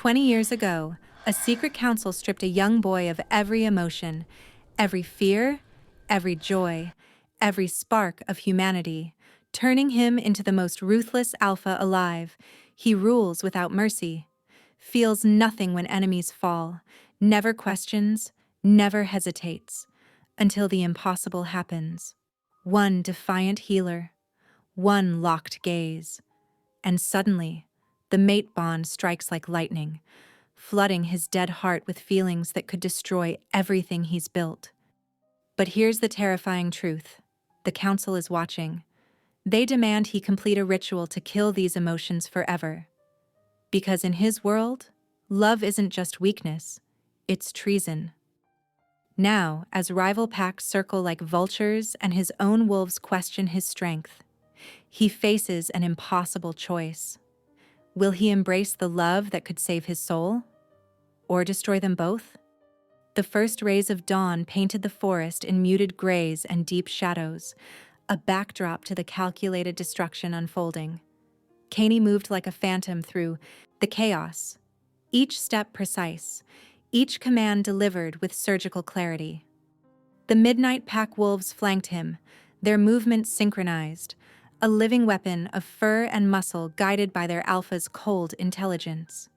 20 years ago, a secret council stripped a young boy of every emotion, every fear, every joy, every spark of humanity, turning him into the most ruthless alpha alive. He rules without mercy, feels nothing when enemies fall, never questions, never hesitates, until the impossible happens. One defiant healer, one locked gaze, and suddenly, the mate bond strikes like lightning, flooding his dead heart with feelings that could destroy everything he's built. But here's the terrifying truth. The council is watching. They demand he complete a ritual to kill these emotions forever. Because in his world, love isn't just weakness, it's treason. Now, as rival packs circle like vultures and his own wolves question his strength, he faces an impossible choice. Will he embrace the love that could save his soul? Or destroy them both? The first rays of dawn painted the forest in muted grays and deep shadows, a backdrop to the calculated destruction unfolding. Caney moved like a phantom through the chaos, each step precise, each command delivered with surgical clarity. The midnight pack wolves flanked him, their movements synchronized, a living weapon of fur and muscle guided by their alpha's cold intelligence.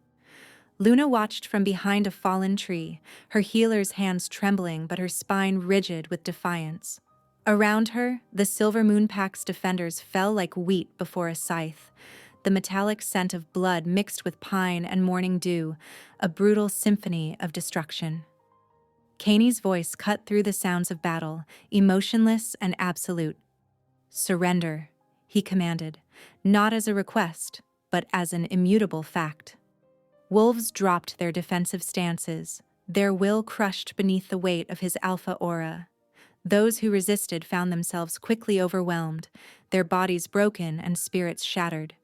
Luna watched from behind a fallen tree, her healer's hands trembling but her spine rigid with defiance. Around her, the Silver Moon Pack's defenders fell like wheat before a scythe, the metallic scent of blood mixed with pine and morning dew, a brutal symphony of destruction. Caney's voice cut through the sounds of battle, emotionless and absolute. "Surrender," he commanded, not as a request, but as an immutable fact. Wolves dropped their defensive stances, their will crushed beneath the weight of his alpha aura. Those who resisted found themselves quickly overwhelmed, their bodies broken and spirits shattered.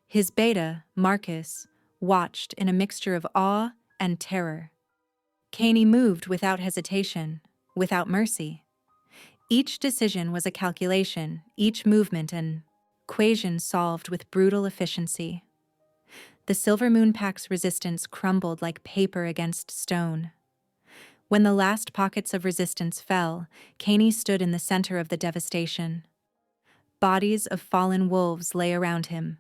His beta, Marcus, watched in a mixture of awe and terror. Caney moved without hesitation, without mercy. Each decision was a calculation, each movement an equation solved with brutal efficiency. The Silver Moon Pack's resistance crumbled like paper against stone. When the last pockets of resistance fell, Caney stood in the center of the devastation. Bodies of fallen wolves lay around him,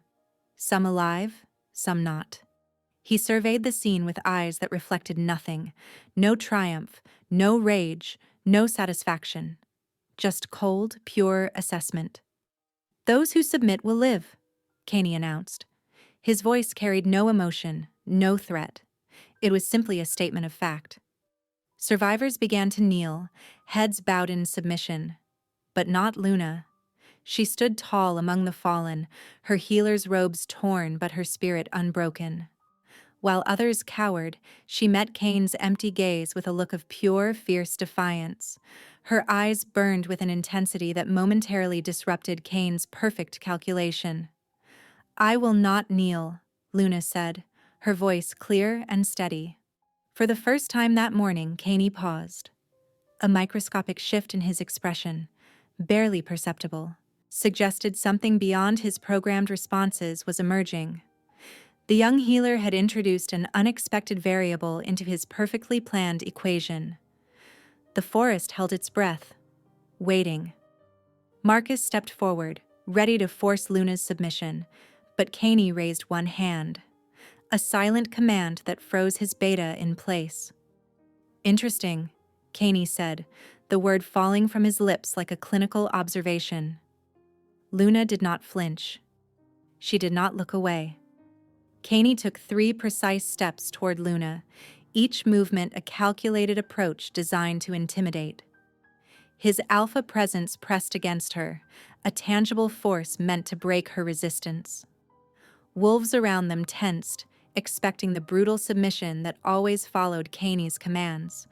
some alive, some not. He surveyed the scene with eyes that reflected nothing, no triumph, no rage, no satisfaction, just cold, pure assessment. "Those who submit will live," Caney announced. His voice carried no emotion, no threat. It was simply a statement of fact. Survivors began to kneel, heads bowed in submission. But not Luna. She stood tall among the fallen, her healer's robes torn but her spirit unbroken. While others cowered, she met Cain's empty gaze with a look of pure, fierce defiance. Her eyes burned with an intensity that momentarily disrupted Cain's perfect calculation. "I will not kneel," Luna said, her voice clear and steady. For the first time that morning, Caney paused. A microscopic shift in his expression, barely perceptible, suggested something beyond his programmed responses was emerging. The young healer had introduced an unexpected variable into his perfectly planned equation. The forest held its breath, waiting. Marcus stepped forward, ready to force Luna's submission, but Caney raised one hand, a silent command that froze his beta in place. "Interesting," Caney said, the word falling from his lips like a clinical observation. Luna did not flinch. She did not look away. Caney took 3 precise steps toward Luna, each movement a calculated approach designed to intimidate. His alpha presence pressed against her, a tangible force meant to break her resistance. Wolves around them tensed, expecting the brutal submission that always followed Caney's commands.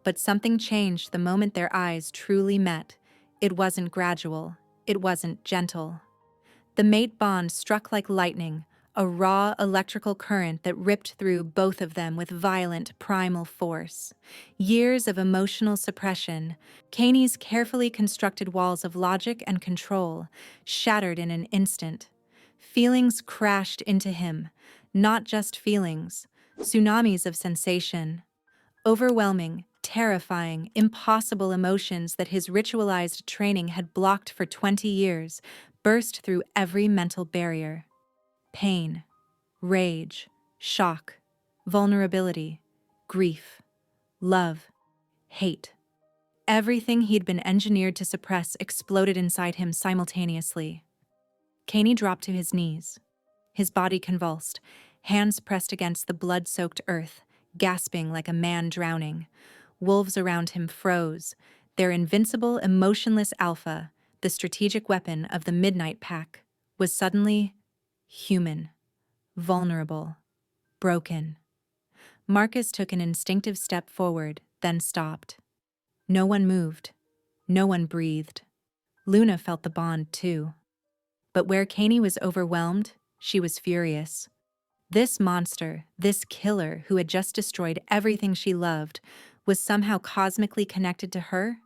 But something changed the moment their eyes truly met. It wasn't gradual. It wasn't gentle. The mate bond struck like lightning, a raw electrical current that ripped through both of them with violent primal force. Years of emotional suppression, Caney's carefully constructed walls of logic and control, shattered in an instant. Feelings crashed into him, not just feelings, Tsunamis of sensation, overwhelming, terrifying, impossible emotions that his ritualized training had blocked for 20 years burst through every mental barrier. Pain, rage, shock, vulnerability, grief, love, hate. Everything he'd been engineered to suppress exploded inside him simultaneously. Caney dropped to his knees. His body convulsed, hands pressed against the blood-soaked earth, gasping like a man drowning. Wolves around him froze. Their invincible, emotionless alpha, the strategic weapon of the Midnight Pack, was suddenly human, vulnerable, broken. Marcus took an instinctive step forward, then stopped. No one moved. No one breathed. Luna felt the bond, too. But where Caney was overwhelmed, she was furious. This monster, this killer who had just destroyed everything she loved, was somehow cosmically connected to her.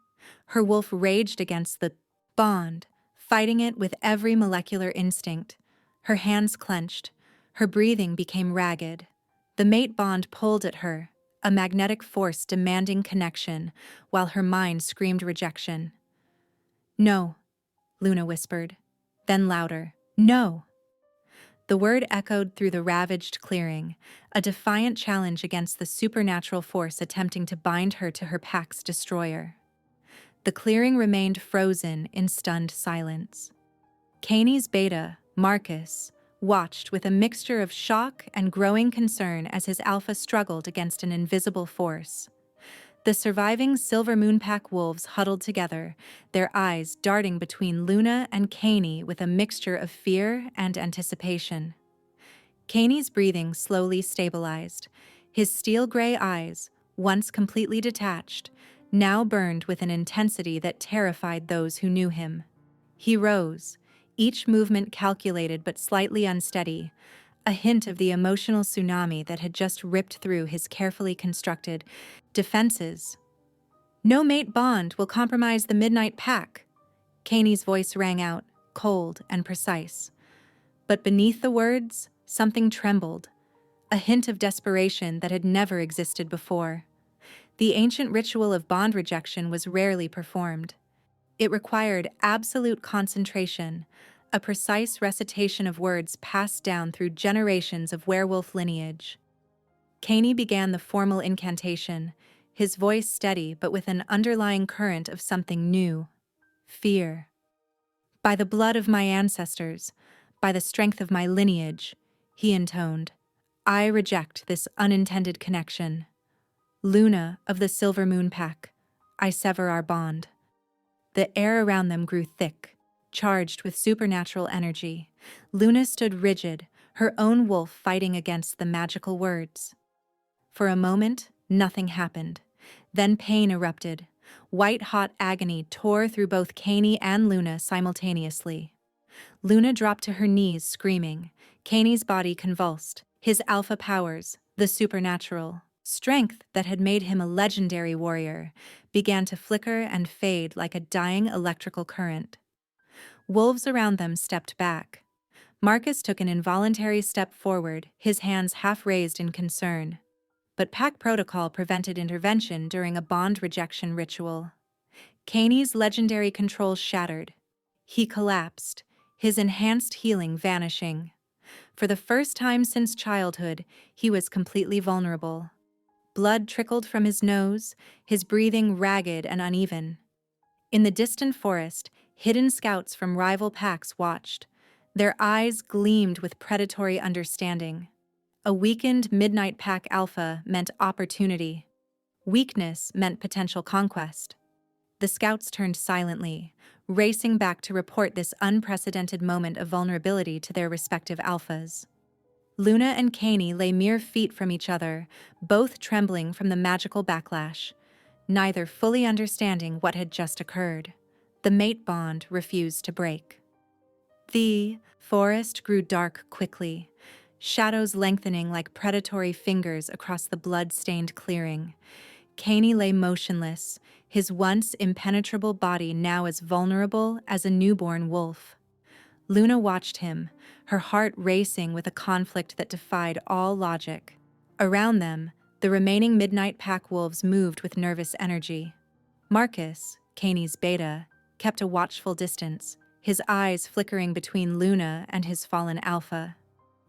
Her wolf raged against the bond, fighting it with every molecular instinct. Her hands clenched. Her breathing became ragged. The mate bond pulled at her, a magnetic force demanding connection, while her mind screamed rejection. "No," Luna whispered. Then louder, "No!" The word echoed through the ravaged clearing, a defiant challenge against the supernatural force attempting to bind her to her pack's destroyer. The clearing remained frozen in stunned silence. Caney's beta, Marcus, watched with a mixture of shock and growing concern as his alpha struggled against an invisible force. The surviving Silver Moonpack wolves huddled together, their eyes darting between Luna and Caney with a mixture of fear and anticipation. Caney's breathing slowly stabilized. His steel-gray eyes, once completely detached, now burned with an intensity that terrified those who knew him. He rose, each movement calculated but slightly unsteady, a hint of the emotional tsunami that had just ripped through his carefully constructed defenses. "No mate bond will compromise the Midnight Pack," Caney's voice rang out, cold and precise. But beneath the words, something trembled, a hint of desperation that had never existed before. The ancient ritual of bond rejection was rarely performed. It required absolute concentration, a precise recitation of words passed down through generations of werewolf lineage. Caney began the formal incantation, his voice steady but with an underlying current of something new: fear. "By the blood of my ancestors, by the strength of my lineage," he intoned, "I reject this unintended connection. Luna of the Silver Moonpack, I sever our bond." The air around them grew thick, charged with supernatural energy. Luna stood rigid, her own wolf fighting against the magical words. For a moment, nothing happened. Then pain erupted. White-hot agony tore through both Caney and Luna simultaneously. Luna dropped to her knees, screaming. Caney's body convulsed. His alpha powers, the supernatural strength that had made him a legendary warrior, began to flicker and fade like a dying electrical current. Wolves around them stepped back. Marcus took an involuntary step forward, his hands half raised in concern. But pack protocol prevented intervention during a bond rejection ritual. Caney's legendary control shattered. He collapsed, his enhanced healing vanishing. For the first time since childhood, he was completely vulnerable. Blood trickled from his nose, his breathing ragged and uneven. In the distant forest, hidden scouts from rival packs watched. Their eyes gleamed with predatory understanding. A weakened Midnight Pack alpha meant opportunity. Weakness meant potential conquest. The scouts turned silently, racing back to report this unprecedented moment of vulnerability to their respective alphas. Luna and Caney lay mere feet from each other, both trembling from the magical backlash, neither fully understanding what had just occurred. The mate bond refused to break. The forest grew dark quickly, shadows lengthening like predatory fingers across the blood-stained clearing. Caney lay motionless, his once impenetrable body now as vulnerable as a newborn wolf. Luna watched him, her heart racing with a conflict that defied all logic. Around them, the remaining Midnight Pack wolves moved with nervous energy. Marcus, Caney's beta, kept a watchful distance, his eyes flickering between Luna and his fallen alpha.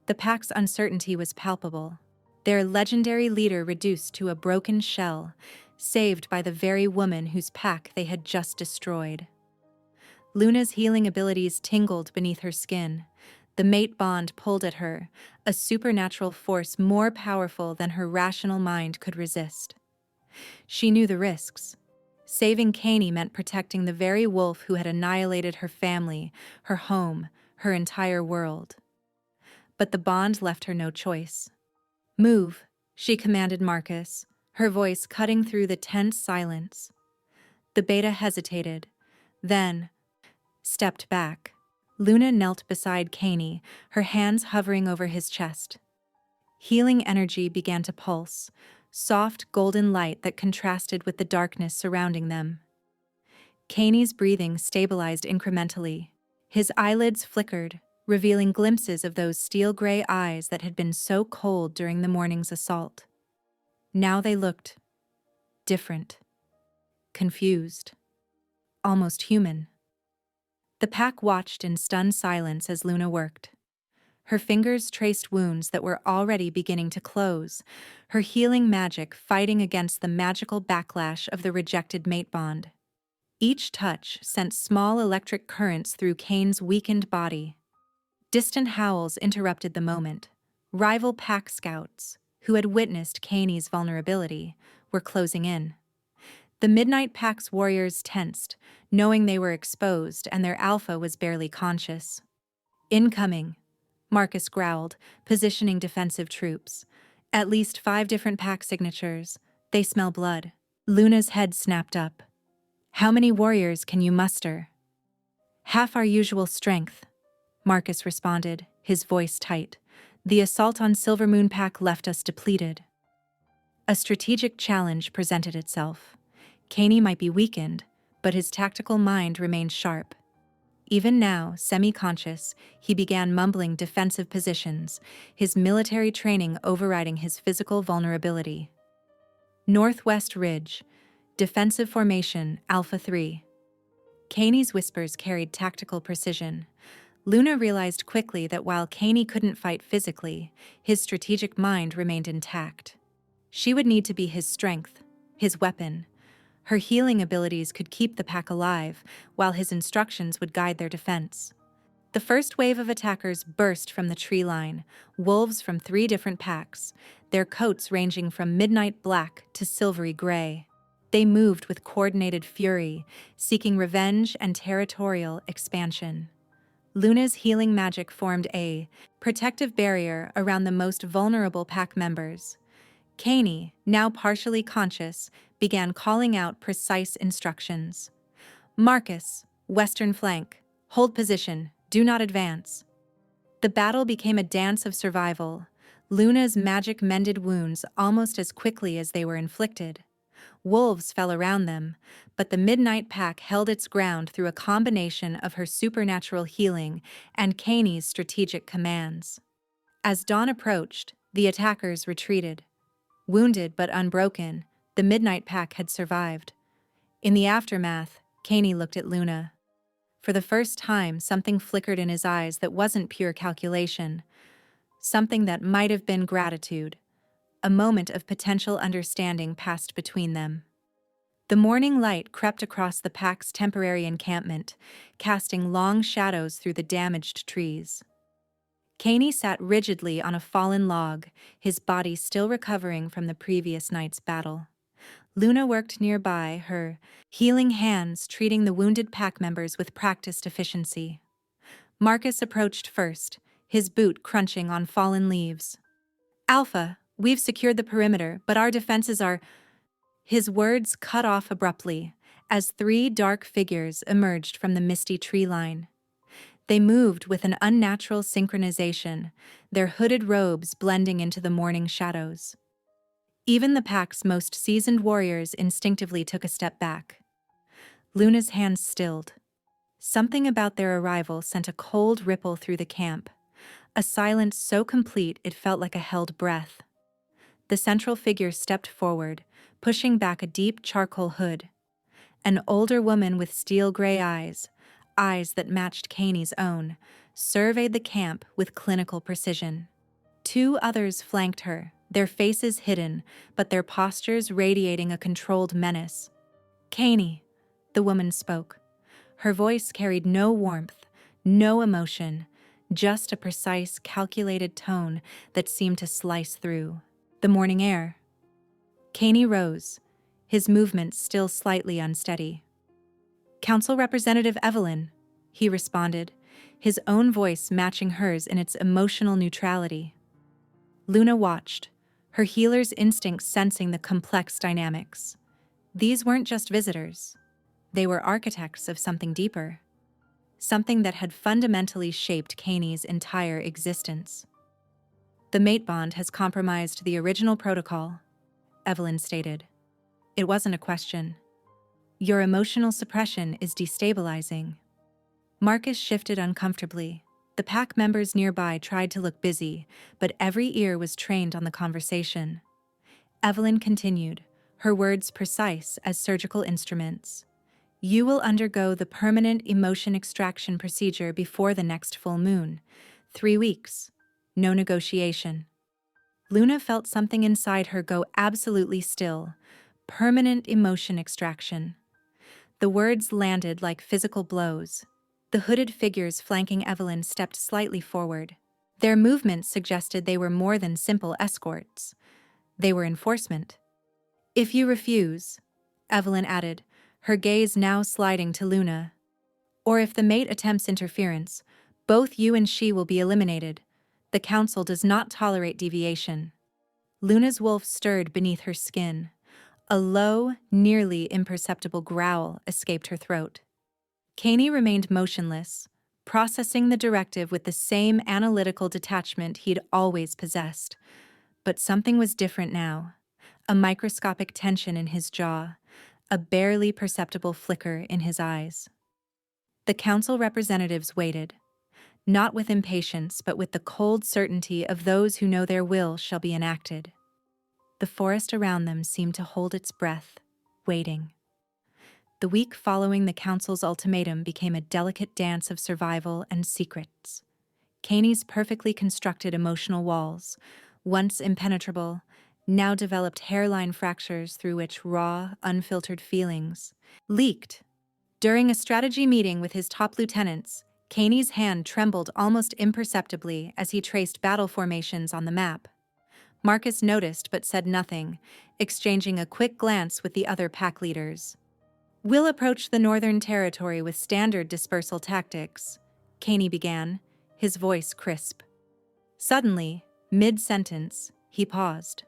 The pack's uncertainty was palpable. Their legendary leader reduced to a broken shell, saved by the very woman whose pack they had just destroyed. Luna's healing abilities tingled beneath her skin. The mate bond pulled at her, a supernatural force more powerful than her rational mind could resist. She knew the risks. Saving Caney meant protecting the very wolf who had annihilated her family, her home, her entire world. But the bond left her no choice. "Move," she commanded Marcus, her voice cutting through the tense silence. The beta hesitated, then stepped back. Luna knelt beside Caney, her hands hovering over his chest. Healing energy began to pulse, soft golden light that contrasted with the darkness surrounding them. Caney's breathing stabilized incrementally. His eyelids flickered, revealing glimpses of those steel-gray eyes that had been so cold during the morning's assault. Now they looked different, confused, almost human. The pack watched in stunned silence as Luna worked. Her fingers traced wounds that were already beginning to close, her healing magic fighting against the magical backlash of the rejected mate bond. Each touch sent small electric currents through Kane's weakened body. Distant howls interrupted the moment. Rival pack scouts, who had witnessed Caney's vulnerability, were closing in. The Midnight Pack's warriors tensed, knowing they were exposed and their alpha was barely conscious. "Incoming," Marcus growled, positioning defensive troops. "At least 5 different pack signatures. They smell blood." Luna's head snapped up. "How many warriors can you muster?" "Half our usual strength," Marcus responded, his voice tight. "The assault on Silvermoon Pack left us depleted." A strategic challenge presented itself. Caney might be weakened, but his tactical mind remained sharp. Even now, semi-conscious, he began mumbling defensive positions, his military training overriding his physical vulnerability. "Northwest Ridge, defensive formation, Alpha 3. Caney's whispers carried tactical precision. Luna realized quickly that while Caney couldn't fight physically, his strategic mind remained intact. She would need to be his strength, his weapon. Her healing abilities could keep the pack alive, while his instructions would guide their defense. The first wave of attackers burst from the tree line, wolves from 3 different packs, their coats ranging from midnight black to silvery gray. They moved with coordinated fury, seeking revenge and territorial expansion. Luna's healing magic formed a protective barrier around the most vulnerable pack members. Caney, now partially conscious, began calling out precise instructions. "Marcus, western flank. Hold position. Do not advance." The battle became a dance of survival. Luna's magic mended wounds almost as quickly as they were inflicted. Wolves fell around them, but the Midnight Pack held its ground through a combination of her supernatural healing and Caney's strategic commands. As dawn approached, the attackers retreated. Wounded but unbroken, the Midnight Pack had survived. In the aftermath, Caney looked at Luna. For the first time, something flickered in his eyes that wasn't pure calculation. Something that might have been gratitude. A moment of potential understanding passed between them. The morning light crept across the pack's temporary encampment, casting long shadows through the damaged trees. Caney sat rigidly on a fallen log, his body still recovering from the previous night's battle. Luna worked nearby, her healing hands treating the wounded pack members with practiced efficiency. Marcus approached first, his boot crunching on fallen leaves. "Alpha, we've secured the perimeter, but our defenses are—" His words cut off abruptly, as 3 dark figures emerged from the misty tree line. They moved with an unnatural synchronization, their hooded robes blending into the morning shadows. Even the pack's most seasoned warriors instinctively took a step back. Luna's hands stilled. Something about their arrival sent a cold ripple through the camp, a silence so complete it felt like a held breath. The central figure stepped forward, pushing back a deep charcoal hood. An older woman with steel-gray eyes, eyes that matched Caney's own, surveyed the camp with clinical precision. Two others flanked her, their faces hidden, but their postures radiating a controlled menace. "Caney," the woman spoke. Her voice carried no warmth, no emotion, just a precise, calculated tone that seemed to slice through the morning air. Caney rose, his movements still slightly unsteady. "Council Representative Evelyn," he responded, his own voice matching hers in its emotional neutrality. Luna watched, her healer's instincts sensing the complex dynamics. These weren't just visitors. They were architects of something deeper. Something that had fundamentally shaped Caney's entire existence. "The mate bond has compromised the original protocol," Evelyn stated. It wasn't a question. "Your emotional suppression is destabilizing." Marcus shifted uncomfortably. The pack members nearby tried to look busy, but every ear was trained on the conversation. Evelyn continued, her words precise as surgical instruments. "You will undergo the permanent emotion extraction procedure before the next full moon. 3 weeks. No negotiation." Luna felt something inside her go absolutely still. Permanent emotion extraction. The words landed like physical blows. The hooded figures flanking Evelyn stepped slightly forward. Their movements suggested they were more than simple escorts. They were enforcement. "If you refuse," Evelyn added, her gaze now sliding to Luna, "or if the mate attempts interference, both you and she will be eliminated. The council does not tolerate deviation." Luna's wolf stirred beneath her skin. A low, nearly imperceptible growl escaped her throat. Caney remained motionless, processing the directive with the same analytical detachment he'd always possessed. But something was different now. A microscopic tension in his jaw, a barely perceptible flicker in his eyes. The council representatives waited, not with impatience but with the cold certainty of those who know their will shall be enacted. The forest around them seemed to hold its breath, waiting. The week following the council's ultimatum became a delicate dance of survival and secrets. Caney's perfectly constructed emotional walls, once impenetrable, now developed hairline fractures through which raw, unfiltered feelings leaked. During a strategy meeting with his top lieutenants, Caney's hand trembled almost imperceptibly as he traced battle formations on the map. Marcus noticed but said nothing, exchanging a quick glance with the other pack leaders. "We'll approach the Northern Territory with standard dispersal tactics," Caney began, his voice crisp. Suddenly, mid-sentence, he paused.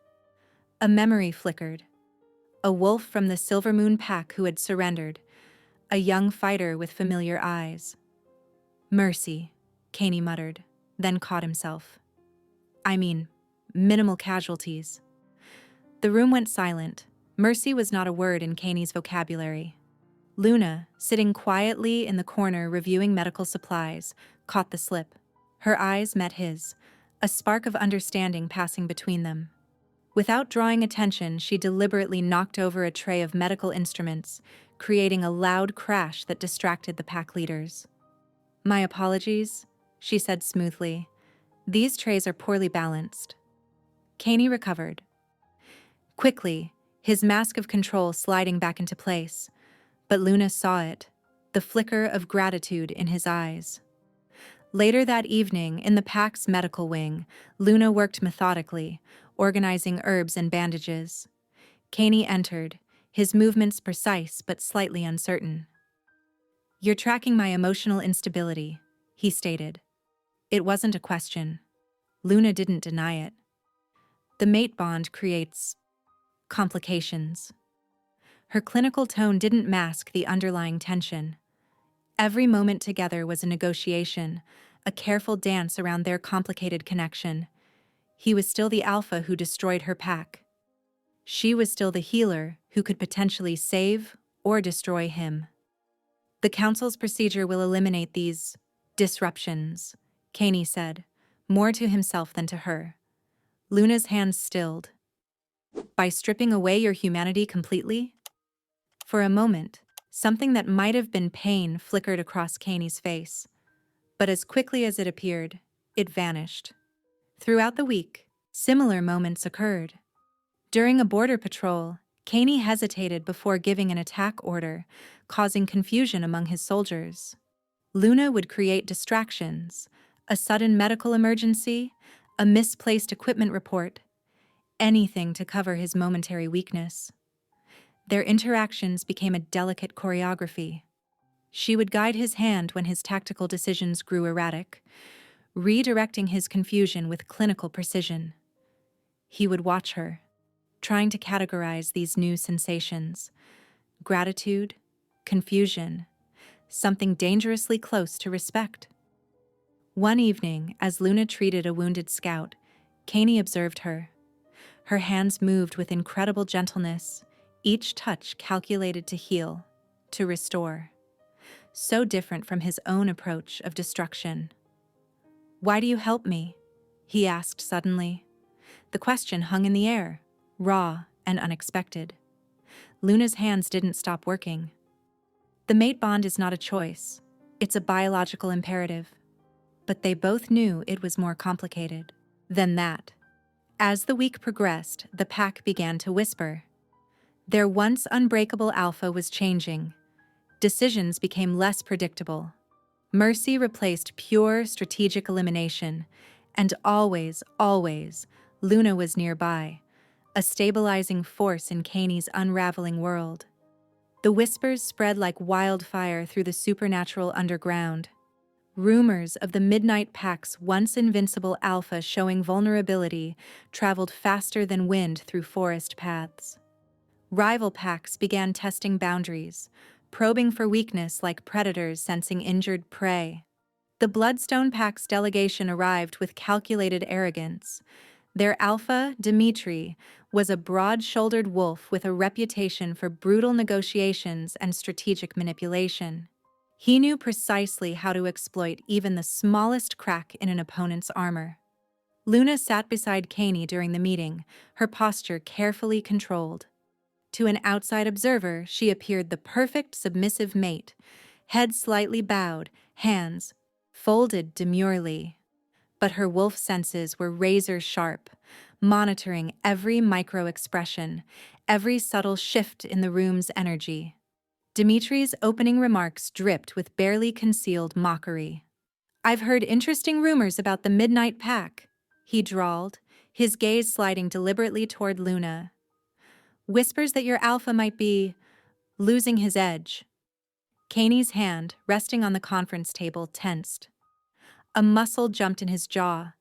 A memory flickered. A wolf from the Silver Moon pack who had surrendered, a young fighter with familiar eyes. "Mercy," Caney muttered, then caught himself. "I mean, minimal casualties." The room went silent. Mercy was not a word in Caney's vocabulary. Luna, sitting quietly in the corner reviewing medical supplies, caught the slip. Her eyes met his, a spark of understanding passing between them. Without drawing attention, she deliberately knocked over a tray of medical instruments, creating a loud crash that distracted the pack leaders. "My apologies," she said smoothly. "These trays are poorly balanced." Caney recovered. Quickly, his mask of control sliding back into place. But Luna saw it, the flicker of gratitude in his eyes. Later that evening, in the pack's medical wing, Luna worked methodically, organizing herbs and bandages. Caney entered, his movements precise but slightly uncertain. "You're tracking my emotional instability," he stated. It wasn't a question. Luna didn't deny it. "The mate bond creates complications." Her clinical tone didn't mask the underlying tension. Every moment together was a negotiation, a careful dance around their complicated connection. He was still the alpha who destroyed her pack. She was still the healer who could potentially save or destroy him. "The council's procedure will eliminate these disruptions," Caney said, more to himself than to her. Luna's hands stilled. By stripping away your humanity completely? For a moment, something that might have been pain flickered across Kaney's face, but as quickly as it appeared, it vanished. Throughout the week, similar moments occurred. During a border patrol, Kaney hesitated before giving an attack order, causing confusion among his soldiers. Luna would create distractions, a sudden medical emergency, a misplaced equipment report, anything to cover his momentary weakness. Their interactions became a delicate choreography. She would guide his hand when his tactical decisions grew erratic, redirecting his confusion with clinical precision. He would watch her, trying to categorize these new sensations: gratitude, confusion, something dangerously close to respect. One evening, as Luna treated a wounded scout, Kaney observed her. Her hands moved with incredible gentleness, each touch calculated to heal, to restore. So different from his own approach of destruction. "Why do you help me?" he asked suddenly. The question hung in the air, raw and unexpected. Luna's hands didn't stop working. The mate bond is not a choice, it's a biological imperative. But they both knew it was more complicated than that. As the week progressed, the pack began to whisper. Their once unbreakable alpha was changing. Decisions became less predictable. Mercy replaced pure strategic elimination, and always, Luna was nearby, a stabilizing force in Kaney's unraveling world. The whispers spread like wildfire through the supernatural underground. Rumors of the Midnight Pack's once invincible alpha showing vulnerability traveled faster than wind through forest paths. Rival packs began testing boundaries, probing for weakness like predators sensing injured prey. The Bloodstone Pack's delegation arrived with calculated arrogance. Their alpha, Dimitri, was a broad-shouldered wolf with a reputation for brutal negotiations and strategic manipulation. He knew precisely how to exploit even the smallest crack in an opponent's armor. Luna sat beside Kaney during the meeting, her posture carefully controlled. To an outside observer, she appeared the perfect submissive mate, head slightly bowed, hands folded demurely. But her wolf senses were razor-sharp, monitoring every micro-expression, every subtle shift in the room's energy. Dimitri's opening remarks dripped with barely concealed mockery. "I've heard interesting rumors about the Midnight Pack," he drawled, his gaze sliding deliberately toward Luna. "Whispers that your alpha might be losing his edge." Kaney's hand, resting on the conference table, tensed. A muscle jumped in his jaw,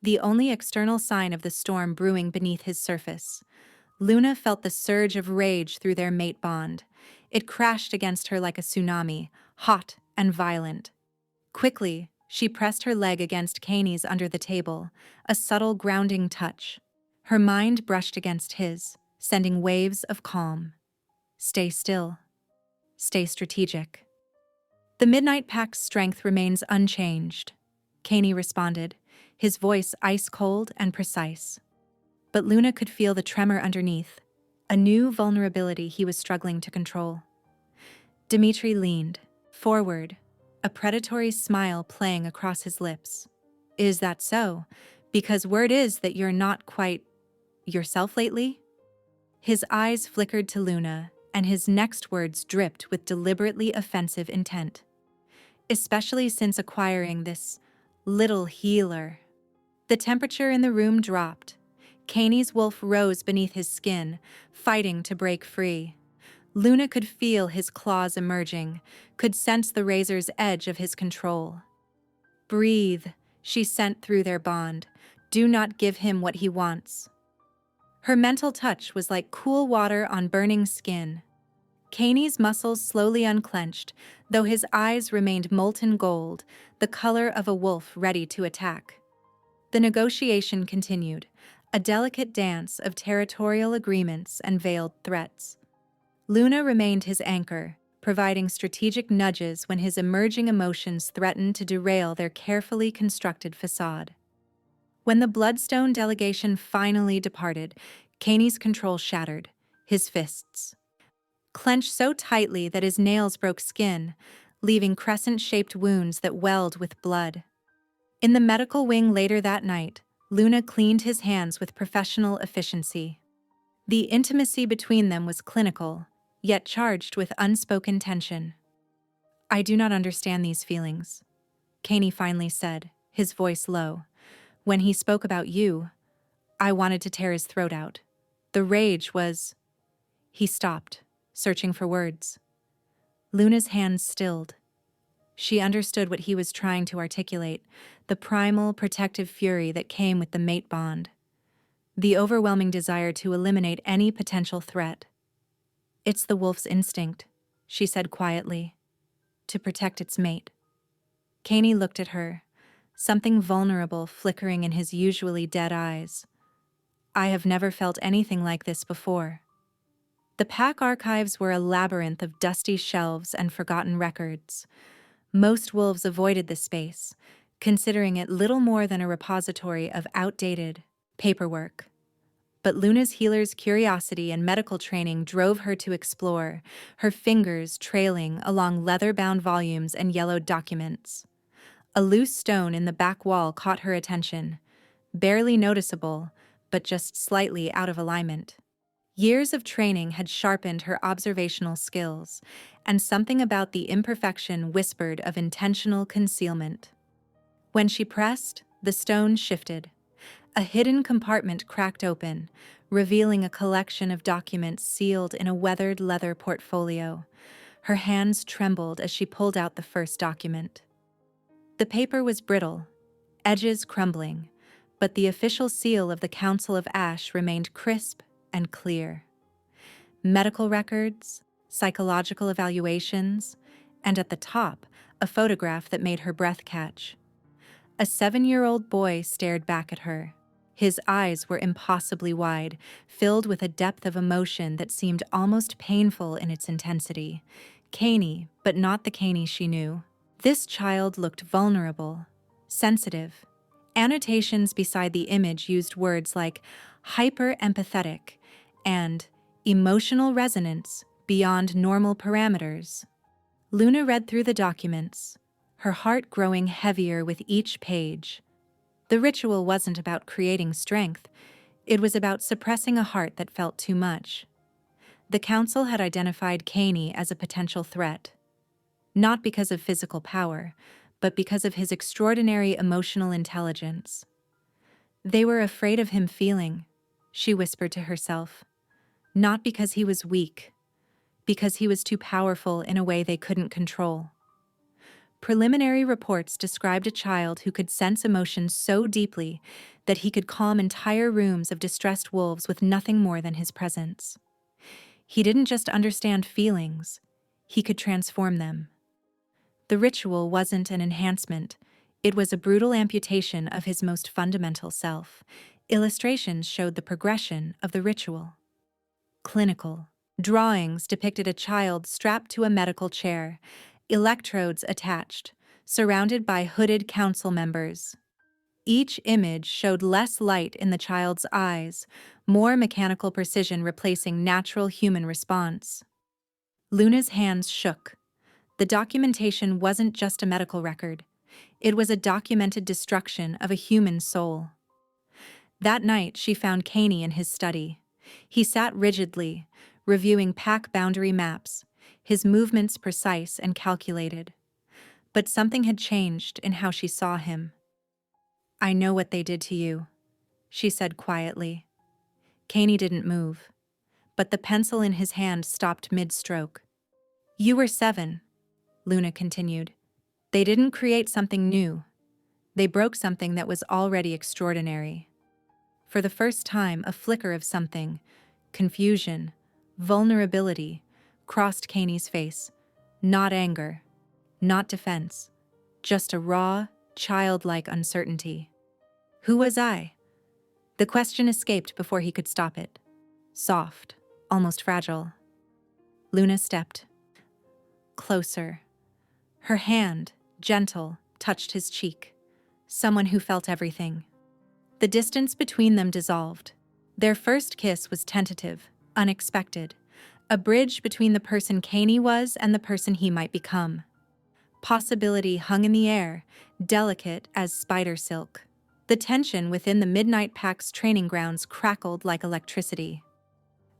the only external sign of the storm brewing beneath his surface. Luna felt the surge of rage through their mate bond. It crashed against her like a tsunami, hot and violent. Quickly, she pressed her leg against Kaney's under the table, a subtle grounding touch. Her mind brushed against his, sending waves of calm. "Stay still. Stay strategic." "The Midnight Pack's strength remains unchanged," Kaney responded, his voice ice-cold and precise. But Luna could feel the tremor underneath, a new vulnerability he was struggling to control. Dimitri leaned forward, a predatory smile playing across his lips. "Is that so? Because word is that you're not quite yourself lately?" His eyes flickered to Luna, and his next words dripped with deliberately offensive intent. "Especially since acquiring this little healer." The temperature in the room dropped. Kaney's wolf rose beneath his skin, fighting to break free. Luna could feel his claws emerging, could sense the razor's edge of his control. "Breathe," she sent through their bond. "Do not give him what he wants." Her mental touch was like cool water on burning skin. Kaney's muscles slowly unclenched, though his eyes remained molten gold, the color of a wolf ready to attack. The negotiation continued, a delicate dance of territorial agreements and veiled threats. Luna remained his anchor, providing strategic nudges when his emerging emotions threatened to derail their carefully constructed facade. When the Bloodstone delegation finally departed, Kaney's control shattered, his fists clenched so tightly that his nails broke skin, leaving crescent-shaped wounds that welled with blood. In the medical wing later that night, Luna cleaned his hands with professional efficiency. The intimacy between them was clinical, yet charged with unspoken tension. "I do not understand these feelings," Kaney finally said, his voice low. "When he spoke about you, I wanted to tear his throat out. The rage was—" He stopped, searching for words. Luna's hands stilled. She understood what he was trying to articulate, the primal, protective fury that came with the mate bond. The overwhelming desire to eliminate any potential threat. "It's the wolf's instinct," she said quietly, "to protect its mate." Kaney looked at her, something vulnerable flickering in his usually dead eyes. "I have never felt anything like this before." The pack archives were a labyrinth of dusty shelves and forgotten records. Most wolves avoided the space, considering it little more than a repository of outdated paperwork. But Luna's healer's curiosity and medical training drove her to explore, her fingers trailing along leather-bound volumes and yellowed documents. A loose stone in the back wall caught her attention, barely noticeable, but just slightly out of alignment. Years of training had sharpened her observational skills, and something about the imperfection whispered of intentional concealment. When she pressed, the stone shifted. A hidden compartment cracked open, revealing a collection of documents sealed in a weathered leather portfolio. Her hands trembled as she pulled out the first document. The paper was brittle, edges crumbling, but the official seal of the Council of Ash remained crisp and clear. Medical records, psychological evaluations, and at the top, a photograph that made her breath catch. A 7-year-old boy stared back at her. His eyes were impossibly wide, filled with a depth of emotion that seemed almost painful in its intensity. Kaney, but not the Kaney she knew. This child looked vulnerable, sensitive. Annotations beside the image used words like hyper-empathetic and emotional resonance beyond normal parameters. Luna read through the documents, her heart growing heavier with each page. The ritual wasn't about creating strength, it was about suppressing a heart that felt too much. The council had identified Kaney as a potential threat, not because of physical power, but because of his extraordinary emotional intelligence. They were afraid of him feeling, she whispered to herself, not because he was weak, because he was too powerful in a way they couldn't control. Preliminary reports described a child who could sense emotions so deeply that he could calm entire rooms of distressed wolves with nothing more than his presence. He didn't just understand feelings, he could transform them. The ritual wasn't an enhancement, it was a brutal amputation of his most fundamental self. Illustrations showed the progression of the ritual. Clinical. Drawings depicted a child strapped to a medical chair, electrodes attached, surrounded by hooded council members. Each image showed less light in the child's eyes, more mechanical precision replacing natural human response. Luna's hands shook. The documentation wasn't just a medical record. It was a documented destruction of a human soul. That night, she found Kaney in his study. He sat rigidly, reviewing pack boundary maps, his movements precise and calculated. But something had changed in how she saw him. "I know what they did to you," she said quietly. Kaney didn't move, but the pencil in his hand stopped mid-stroke. "You were 7, Luna continued. "They didn't create something new. They broke something that was already extraordinary." For the first time, a flicker of something, confusion, vulnerability, crossed Kaney's face. Not anger, not defense, just a raw, childlike uncertainty. Who was I? The question escaped before he could stop it. Soft, almost fragile. Luna stepped closer. Her hand, gentle, touched his cheek. Someone who felt everything. The distance between them dissolved. Their first kiss was tentative, unexpected, a bridge between the person Caney was and the person he might become. Possibility hung in the air, delicate as spider silk. The tension within the Midnight Pack's training grounds crackled like electricity.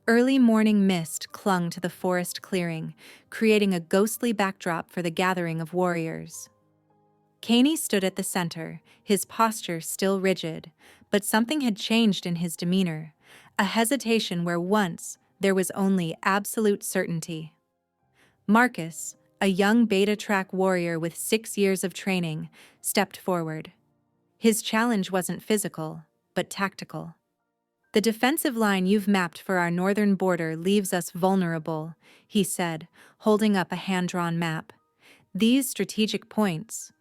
Early morning mist clung to the forest clearing, creating a ghostly backdrop for the gathering of warriors. Caney stood at the center, his posture still rigid, but something had changed in his demeanor, a hesitation where once there was only absolute certainty. Marcus, a young beta-track warrior with 6 years of training, stepped forward. His challenge wasn't physical, but tactical. "The defensive line you've mapped for our northern border leaves us vulnerable," he said, holding up a hand-drawn map. "These strategic points."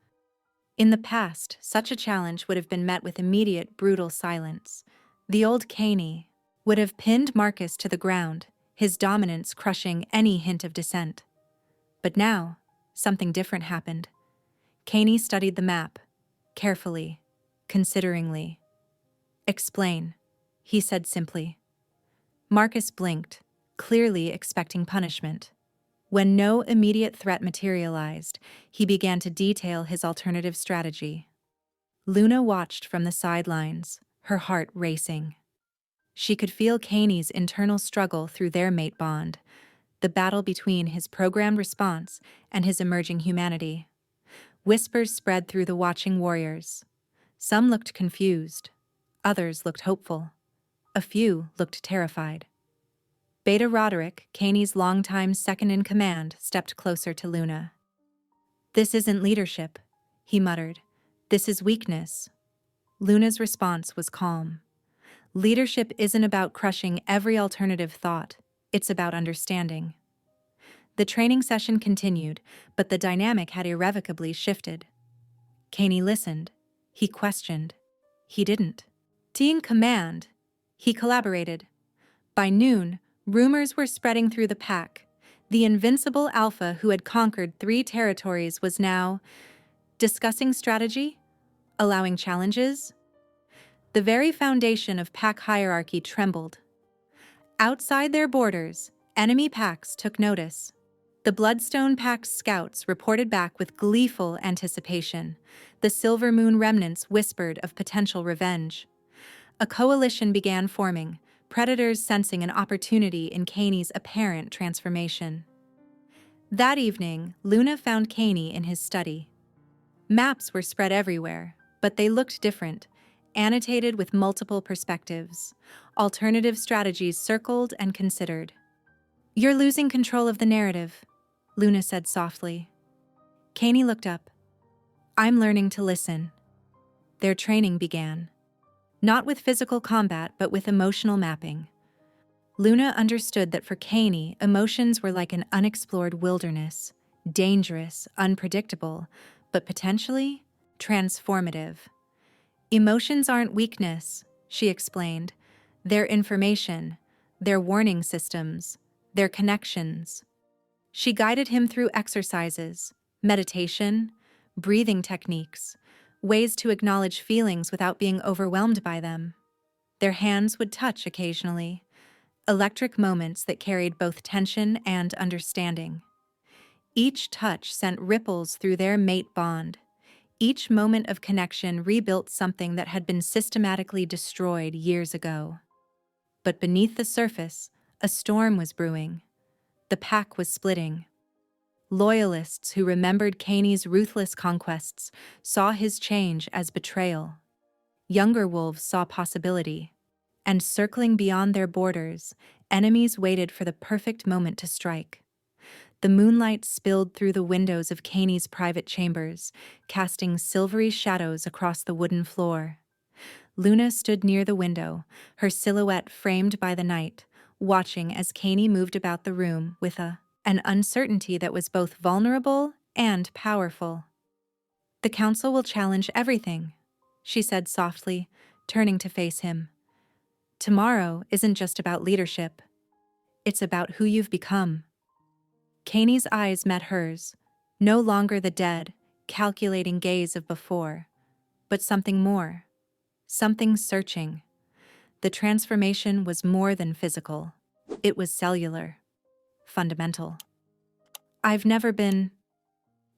In the past, such a challenge would have been met with immediate, brutal silence. The old Caney would have pinned Marcus to the ground, his dominance crushing any hint of dissent. But now, something different happened. Caney studied the map, carefully, consideringly. "Explain," he said simply. Marcus blinked, clearly expecting punishment. When no immediate threat materialized, he began to detail his alternative strategy. Luna watched from the sidelines, her heart racing. She could feel Caney's internal struggle through their mate bond, the battle between his programmed response and his emerging humanity. Whispers spread through the watching warriors. Some looked confused. Others looked hopeful. A few looked terrified. Beta Roderick, Caney's longtime second-in-command, stepped closer to Luna. "This isn't leadership," he muttered. "This is weakness." Luna's response was calm. "Leadership isn't about crushing every alternative thought. It's about understanding." The training session continued, but the dynamic had irrevocably shifted. Caney listened. He questioned. He didn't. Taking command, he collaborated. By noon, rumors were spreading through the pack. The invincible alpha who had conquered 3 territories was now discussing strategy, allowing challenges. The very foundation of pack hierarchy trembled. Outside their borders, enemy packs took notice. The Bloodstone Pack's scouts reported back with gleeful anticipation. The Silver Moon remnants whispered of potential revenge. A coalition began forming, predators sensing an opportunity in Caney's apparent transformation. That evening, Luna found Caney in his study. Maps were spread everywhere, but they looked different, annotated with multiple perspectives. Alternative strategies circled and considered. "You're losing control of the narrative," Luna said softly. Caney looked up. "I'm learning to listen." Their training began. Not with physical combat, but with emotional mapping. Luna understood that for Caney, emotions were like an unexplored wilderness, dangerous, unpredictable, but potentially transformative. "Emotions aren't weakness," she explained. "They're information, they're warning systems, they're connections." She guided him through exercises, meditation, breathing techniques, ways to acknowledge feelings without being overwhelmed by them. Their hands would touch occasionally, electric moments that carried both tension and understanding. Each touch sent ripples through their mate bond. Each moment of connection rebuilt something that had been systematically destroyed years ago. But beneath the surface, a storm was brewing. The pack was splitting. Loyalists who remembered Caney's ruthless conquests saw his change as betrayal. Younger wolves saw possibility. And circling beyond their borders, enemies waited for the perfect moment to strike. The moonlight spilled through the windows of Caney's private chambers, casting silvery shadows across the wooden floor. Luna stood near the window, her silhouette framed by the night, watching as Caney moved about the room with an uncertainty that was both vulnerable and powerful. "The council will challenge everything," she said softly, turning to face him. "Tomorrow isn't just about leadership. It's about who you've become." Caney's eyes met hers, no longer the dead, calculating gaze of before, but something more, something searching. The transformation was more than physical. It was cellular, fundamental. "I've never been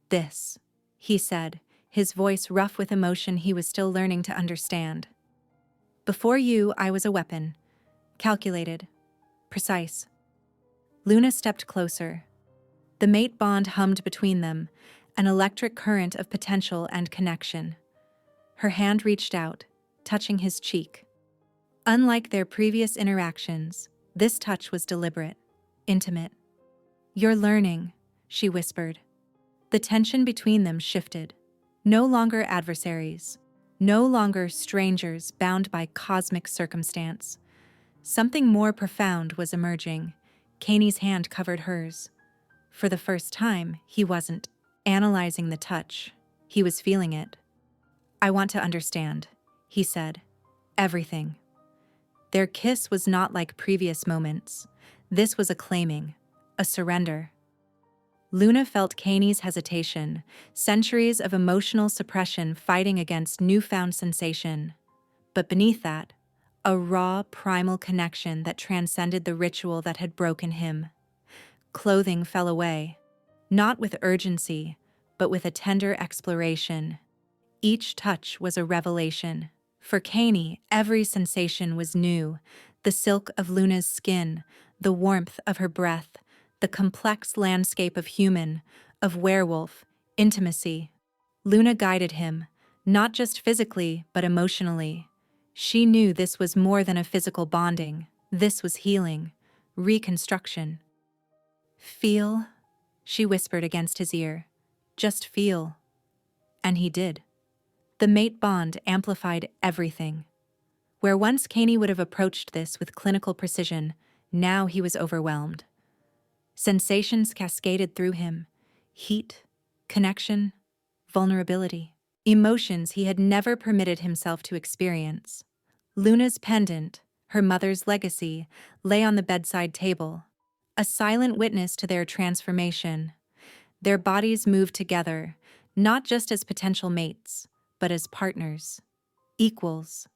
this," he said, his voice rough with emotion he was still learning to understand. "Before you, I was a weapon. Calculated. Precise." Luna stepped closer. The mate bond hummed between them, an electric current of potential and connection. Her hand reached out, touching his cheek. Unlike their previous interactions, this touch was deliberate, intimate. "You're learning," she whispered. The tension between them shifted. No longer adversaries, no longer strangers bound by cosmic circumstance. Something more profound was emerging. Kaney's hand covered hers. For the first time, he wasn't analyzing the touch. He was feeling it. "I want to understand," he said. "Everything." Their kiss was not like previous moments. This was a claiming, a surrender. Luna felt Kaney's hesitation, centuries of emotional suppression fighting against newfound sensation. But beneath that, a raw, primal connection that transcended the ritual that had broken him. Clothing fell away, not with urgency, but with a tender exploration. Each touch was a revelation. For Kaney, every sensation was new: the silk of Luna's skin, the warmth of her breath, the complex landscape of human, of werewolf, intimacy. Luna guided him, not just physically, but emotionally. She knew this was more than a physical bonding. This was healing, reconstruction. "Feel," she whispered against his ear. "Just feel." And he did. The mate bond amplified everything. Where once Kaney would have approached this with clinical precision, now he was overwhelmed. Sensations cascaded through him: heat, connection, vulnerability. Emotions he had never permitted himself to experience. Luna's pendant, her mother's legacy, lay on the bedside table, a silent witness to their transformation. Their bodies moved together, not just as potential mates, but as partners, equals,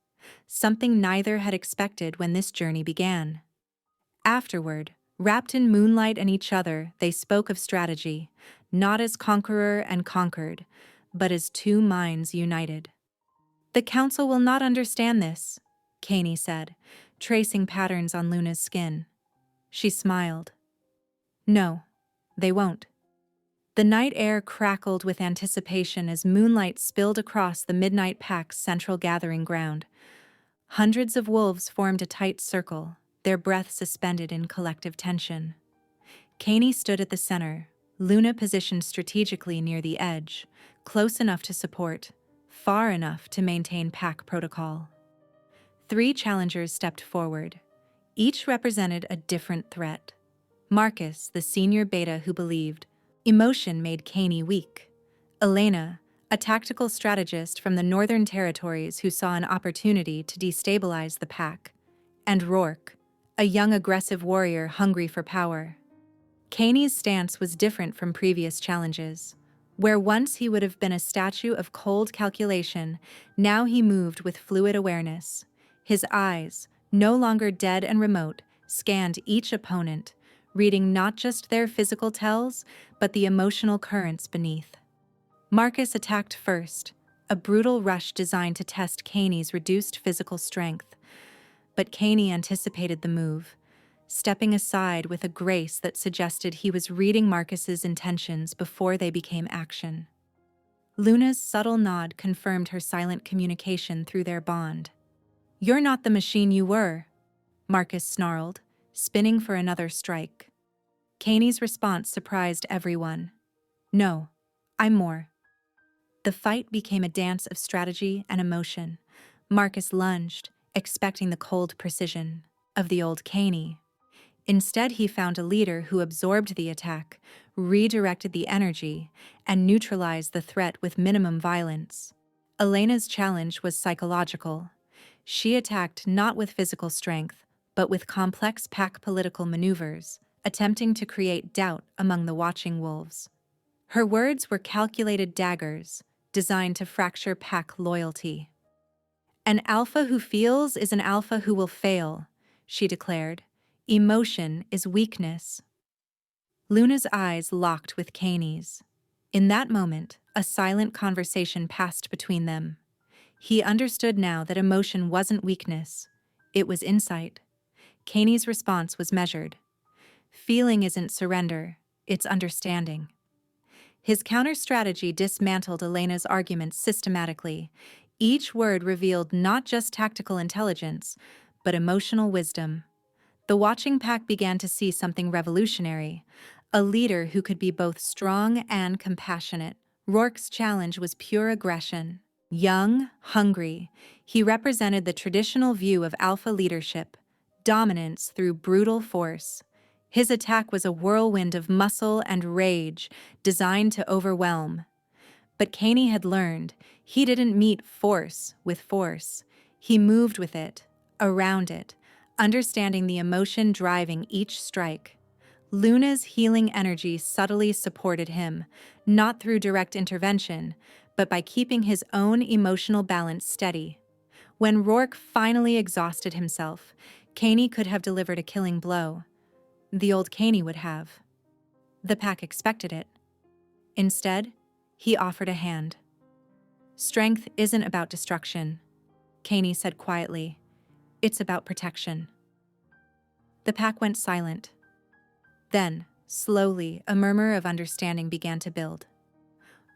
something neither had expected when this journey began. Afterward, wrapped in moonlight and each other, they spoke of strategy, not as conqueror and conquered, but as two minds united. "The Council will not understand this," Kaney said, tracing patterns on Luna's skin. She smiled. "No, they won't." The night air crackled with anticipation as moonlight spilled across the Midnight Pack's central gathering ground. Hundreds of wolves formed a tight circle, their breath suspended in collective tension. Kaney stood at the center, Luna positioned strategically near the edge, close enough to support, far enough to maintain pack protocol. 3 challengers stepped forward. Each represented a different threat. Marcus, the senior beta who believed. Emotion made Kaney weak. Elena, a tactical strategist from the Northern Territories who saw an opportunity to destabilize the pack. And Rourke, a young aggressive warrior hungry for power. Kaney's stance was different from previous challenges. Where once he would have been a statue of cold calculation, now he moved with fluid awareness. His eyes, no longer dead and remote, scanned each opponent, reading not just their physical tells, but the emotional currents beneath. Marcus attacked first, a brutal rush designed to test Kaney's reduced physical strength. But Kaney anticipated the move, stepping aside with a grace that suggested he was reading Marcus's intentions before they became action. Luna's subtle nod confirmed her silent communication through their bond. "You're not the machine you were," Marcus snarled, spinning for another strike. Kaney's response surprised everyone. "No, I'm more." The fight became a dance of strategy and emotion. Marcus lunged, expecting the cold precision of the old Kaney. Instead, he found a leader who absorbed the attack, redirected the energy, and neutralized the threat with minimum violence. Elena's challenge was psychological. She attacked not with physical strength, but with complex pack political maneuvers, attempting to create doubt among the watching wolves. Her words were calculated daggers, designed to fracture pack loyalty. An alpha who feels is an alpha who will fail, she declared. Emotion is weakness. Luna's eyes locked with Kaney's. In that moment, a silent conversation passed between them. He understood now that emotion wasn't weakness. It was insight. Kaney's response was measured. Feeling isn't surrender, it's understanding. His counter-strategy dismantled Elena's arguments systematically. Each word revealed not just tactical intelligence, but emotional wisdom. The watching pack began to see something revolutionary, a leader who could be both strong and compassionate. Rourke's challenge was pure aggression. Young, hungry, he represented the traditional view of alpha leadership, dominance through brutal force. His attack was a whirlwind of muscle and rage, designed to overwhelm. But Kaney had learned he didn't meet force with force. He moved with it, around it, understanding the emotion driving each strike. Luna's healing energy subtly supported him, not through direct intervention, but by keeping his own emotional balance steady. When Rourke finally exhausted himself, Kaney could have delivered a killing blow. The old Kaney would have. The pack expected it. Instead, he offered a hand. Strength isn't about destruction, Kaney said quietly. It's about protection. The pack went silent. Then, slowly, a murmur of understanding began to build.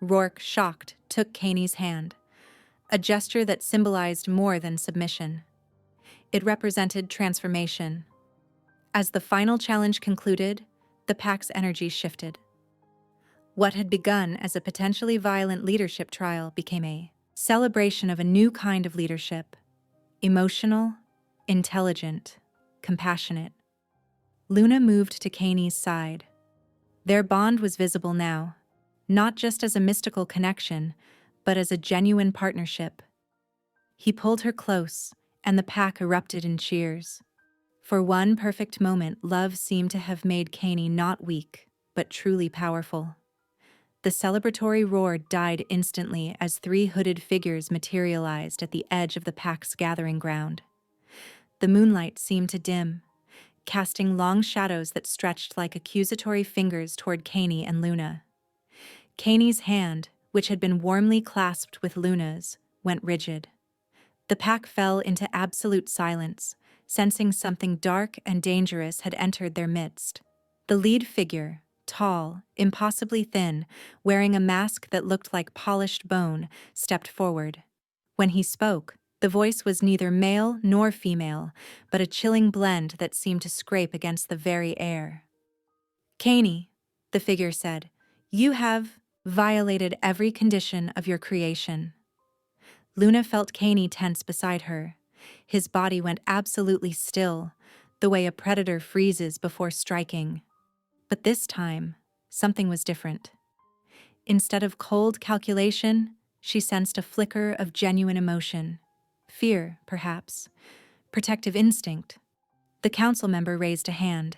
Rourke, shocked, took Kaney's hand, a gesture that symbolized more than submission. It represented transformation. As the final challenge concluded, the pack's energy shifted. What had begun as a potentially violent leadership trial became a celebration of a new kind of leadership: emotional, intelligent, compassionate. Luna moved to Kaney's side. Their bond was visible now, not just as a mystical connection, but as a genuine partnership. He pulled her close, and the pack erupted in cheers. For one perfect moment, love seemed to have made Kaney not weak, but truly powerful. The celebratory roar died instantly as three hooded figures materialized at the edge of the pack's gathering ground. The moonlight seemed to dim, casting long shadows that stretched like accusatory fingers toward Kaney and Luna. Kaney's hand, which had been warmly clasped with Luna's, went rigid. The pack fell into absolute silence, sensing something dark and dangerous had entered their midst. The lead figure, tall, impossibly thin, wearing a mask that looked like polished bone, stepped forward. When he spoke, the voice was neither male nor female, but a chilling blend that seemed to scrape against the very air. Kaney, the figure said, you have violated every condition of your creation. Luna felt Kaney tense beside her. His body went absolutely still, the way a predator freezes before striking. But this time, something was different. Instead of cold calculation, she sensed a flicker of genuine emotion. Fear, perhaps. Protective instinct. The council member raised a hand.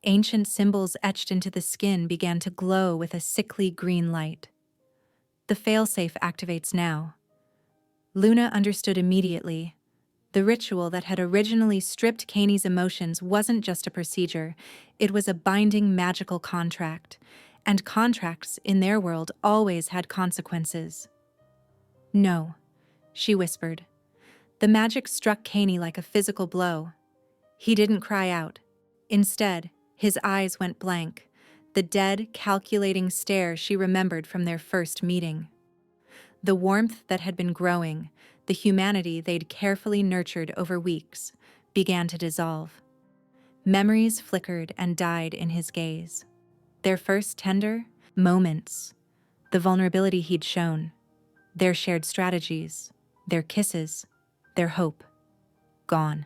Ancient symbols etched into the skin began to glow with a sickly green light. The failsafe activates now. Luna understood immediately. The ritual that had originally stripped Kaney's emotions wasn't just a procedure, it was a binding magical contract, and contracts in their world always had consequences. No, she whispered. The magic struck Kaney like a physical blow. He didn't cry out. Instead, his eyes went blank, the dead, calculating stare she remembered from their first meeting. The warmth that had been growing, the humanity they'd carefully nurtured over weeks, began to dissolve. Memories flickered and died in his gaze. Their first tender moments, the vulnerability he'd shown, their shared strategies, their kisses, their hope, gone.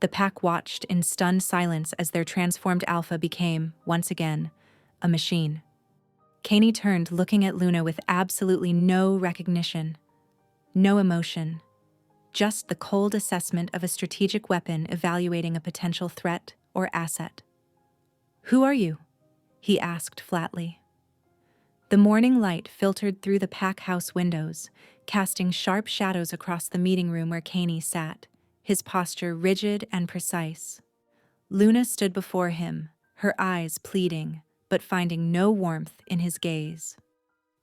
The pack watched in stunned silence as their transformed alpha became, once again, a machine. Kaney turned, looking at Luna with absolutely no recognition, no emotion, just the cold assessment of a strategic weapon evaluating a potential threat or asset. "Who are you?" he asked flatly. The morning light filtered through the pack house windows, casting sharp shadows across the meeting room where Caney sat, his posture rigid and precise. Luna stood before him, her eyes pleading, but finding no warmth in his gaze.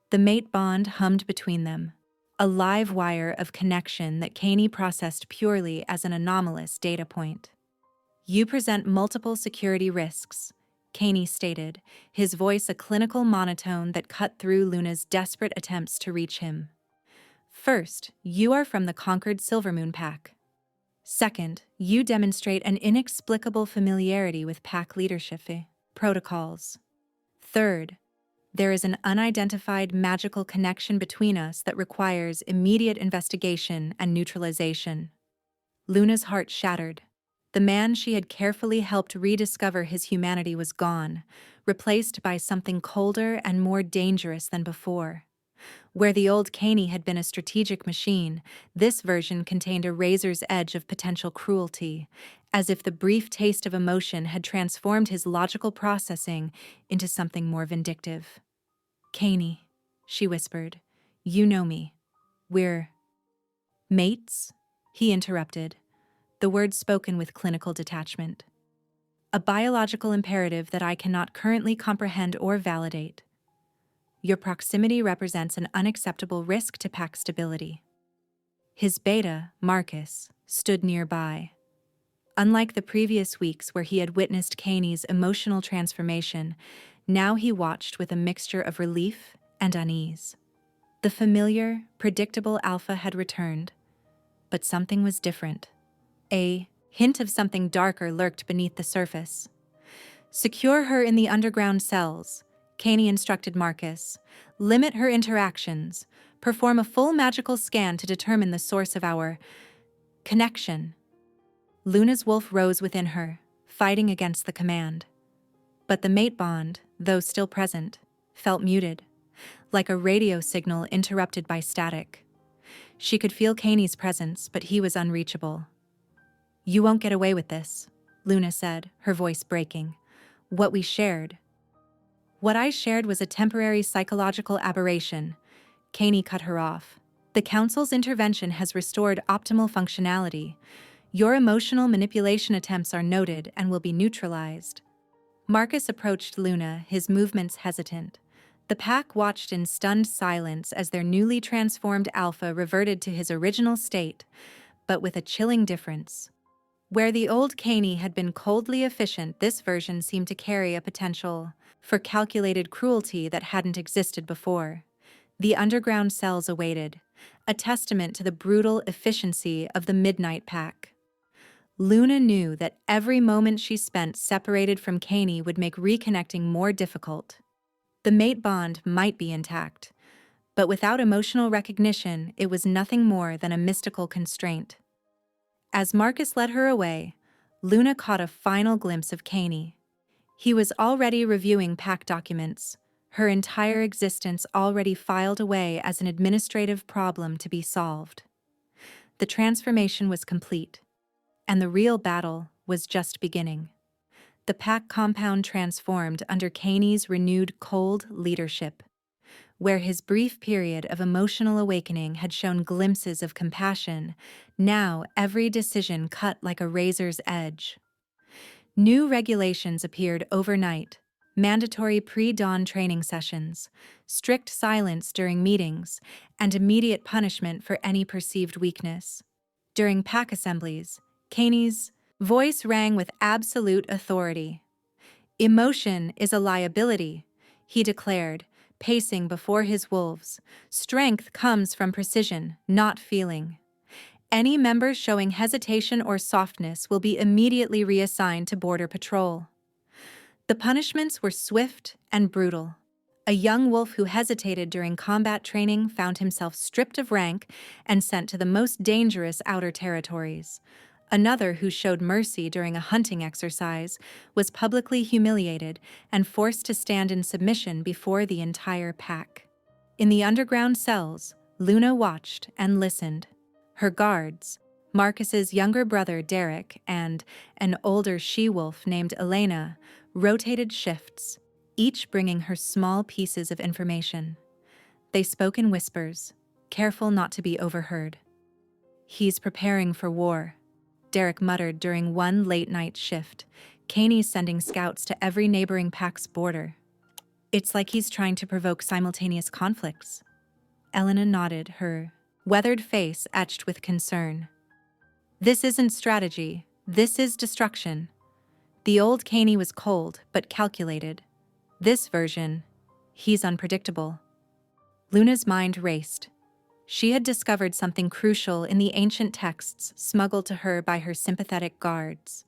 The mate bond hummed between them, a live wire of connection that Caney processed purely as an anomalous data point. "You present multiple security risks," Caney stated, his voice a clinical monotone that cut through Luna's desperate attempts to reach him. "First, you are from the conquered Silvermoon Pack. Second, you demonstrate an inexplicable familiarity with pack leadership protocols. Third, there is an unidentified magical connection between us that requires immediate investigation and neutralization." Luna's heart shattered. The man she had carefully helped rediscover his humanity was gone, replaced by something colder and more dangerous than before. Where the old Caney had been a strategic machine, this version contained a razor's edge of potential cruelty, as if the brief taste of emotion had transformed his logical processing into something more vindictive. "Caney," she whispered, "you know me. We're mates?" He interrupted, the words spoken with clinical detachment. "A biological imperative that I cannot currently comprehend or validate. Your proximity represents an unacceptable risk to pack stability." His beta, Marcus, stood nearby. Unlike the previous weeks where he had witnessed Caney's emotional transformation, now he watched with a mixture of relief and unease. The familiar, predictable alpha had returned, but something was different. A hint of something darker lurked beneath the surface. "Secure her in the underground cells," Caney instructed Marcus. "Limit her interactions. Perform a full magical scan to determine the source of our connection." Luna's wolf rose within her, fighting against the command. But the mate bond, though still present, felt muted, like a radio signal interrupted by static. She could feel Caney's presence, but he was unreachable. "You won't get away with this," Luna said, her voice breaking. "What we shared." "What I shared was a temporary psychological aberration," Caney cut her off. "The Council's intervention has restored optimal functionality. Your emotional manipulation attempts are noted and will be neutralized." Marcus approached Luna, his movements hesitant. The pack watched in stunned silence as their newly transformed alpha reverted to his original state, but with a chilling difference. Where the old Caney had been coldly efficient, this version seemed to carry a potential for calculated cruelty that hadn't existed before. The underground cells awaited, a testament to the brutal efficiency of the Midnight Pack. Luna knew that every moment she spent separated from Caney would make reconnecting more difficult. The mate bond might be intact, but without emotional recognition, it was nothing more than a mystical constraint. As Marcus led her away, Luna caught a final glimpse of Caney. He was already reviewing pack documents, her entire existence already filed away as an administrative problem to be solved. The transformation was complete, and the real battle was just beginning. The pack compound transformed under Caney's renewed cold leadership. Where his brief period of emotional awakening had shown glimpses of compassion, now every decision cut like a razor's edge. New regulations appeared overnight: mandatory pre-dawn training sessions, strict silence during meetings, and immediate punishment for any perceived weakness. During pack assemblies, Caney's voice rang with absolute authority. "Emotion is a liability," he declared, pacing before his wolves. "Strength comes from precision, not feeling. Any member showing hesitation or softness will be immediately reassigned to border patrol." The punishments were swift and brutal. A young wolf who hesitated during combat training found himself stripped of rank and sent to the most dangerous outer territories. Another who showed mercy during a hunting exercise was publicly humiliated and forced to stand in submission before the entire pack. In the underground cells, Luna watched and listened. Her guards, Marcus's younger brother Derek and an older she-wolf named Elena, rotated shifts, each bringing her small pieces of information. They spoke in whispers, careful not to be overheard. "He's preparing for war," Derek muttered during one late-night shift. "Caney's sending scouts to every neighboring pack's border. It's like he's trying to provoke simultaneous conflicts." Elena nodded, her weathered face etched with concern. "This isn't strategy, this is destruction." The old Caney was cold, but calculated. This version, he's unpredictable. Luna's mind raced. She had discovered something crucial in the ancient texts smuggled to her by her sympathetic guards.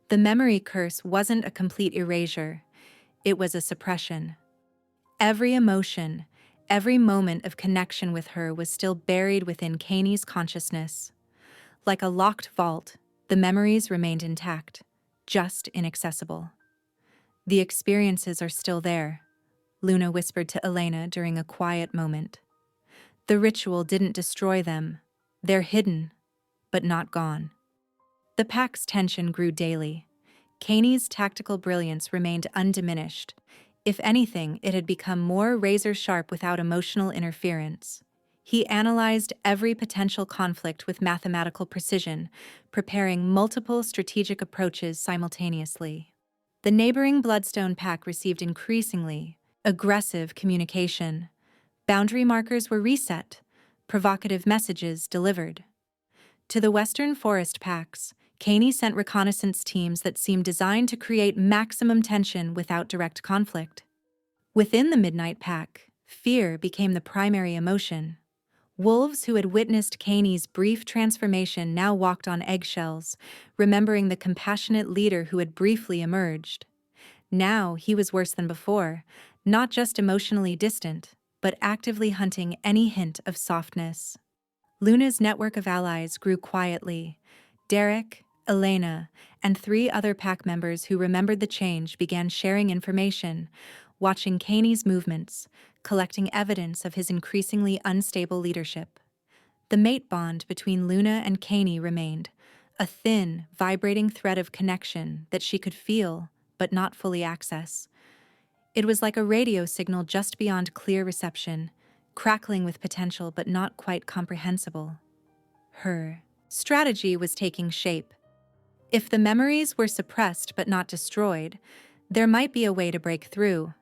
The memory curse wasn't a complete erasure, it was a suppression. Every emotion, every moment of connection with her was still buried within Caney's consciousness. Like a locked vault, the memories remained intact, just inaccessible. "The experiences are still there," Luna whispered to Elena during a quiet moment. "The ritual didn't destroy them. They're hidden, but not gone." The pack's tension grew daily. Caney's tactical brilliance remained undiminished. If anything, it had become more razor-sharp without emotional interference. He analyzed every potential conflict with mathematical precision, preparing multiple strategic approaches simultaneously. The neighboring Bloodstone pack received increasingly aggressive communication. Boundary markers were reset, provocative messages delivered. To the Western Forest packs, Caney sent reconnaissance teams that seemed designed to create maximum tension without direct conflict. Within the Midnight Pack, fear became the primary emotion. Wolves who had witnessed Caney's brief transformation now walked on eggshells, remembering the compassionate leader who had briefly emerged. Now he was worse than before, not just emotionally distant, but actively hunting any hint of softness. Luna's network of allies grew quietly. Derek, Elena, and 3 other pack members who remembered the change began sharing information, watching Caney's movements, collecting evidence of his increasingly unstable leadership. The mate bond between Luna and Caney remained, a thin, vibrating thread of connection that she could feel but not fully access. It was like a radio signal just beyond clear reception, crackling with potential but not quite comprehensible. Her strategy was taking shape. If the memories were suppressed but not destroyed, there might be a way to break through.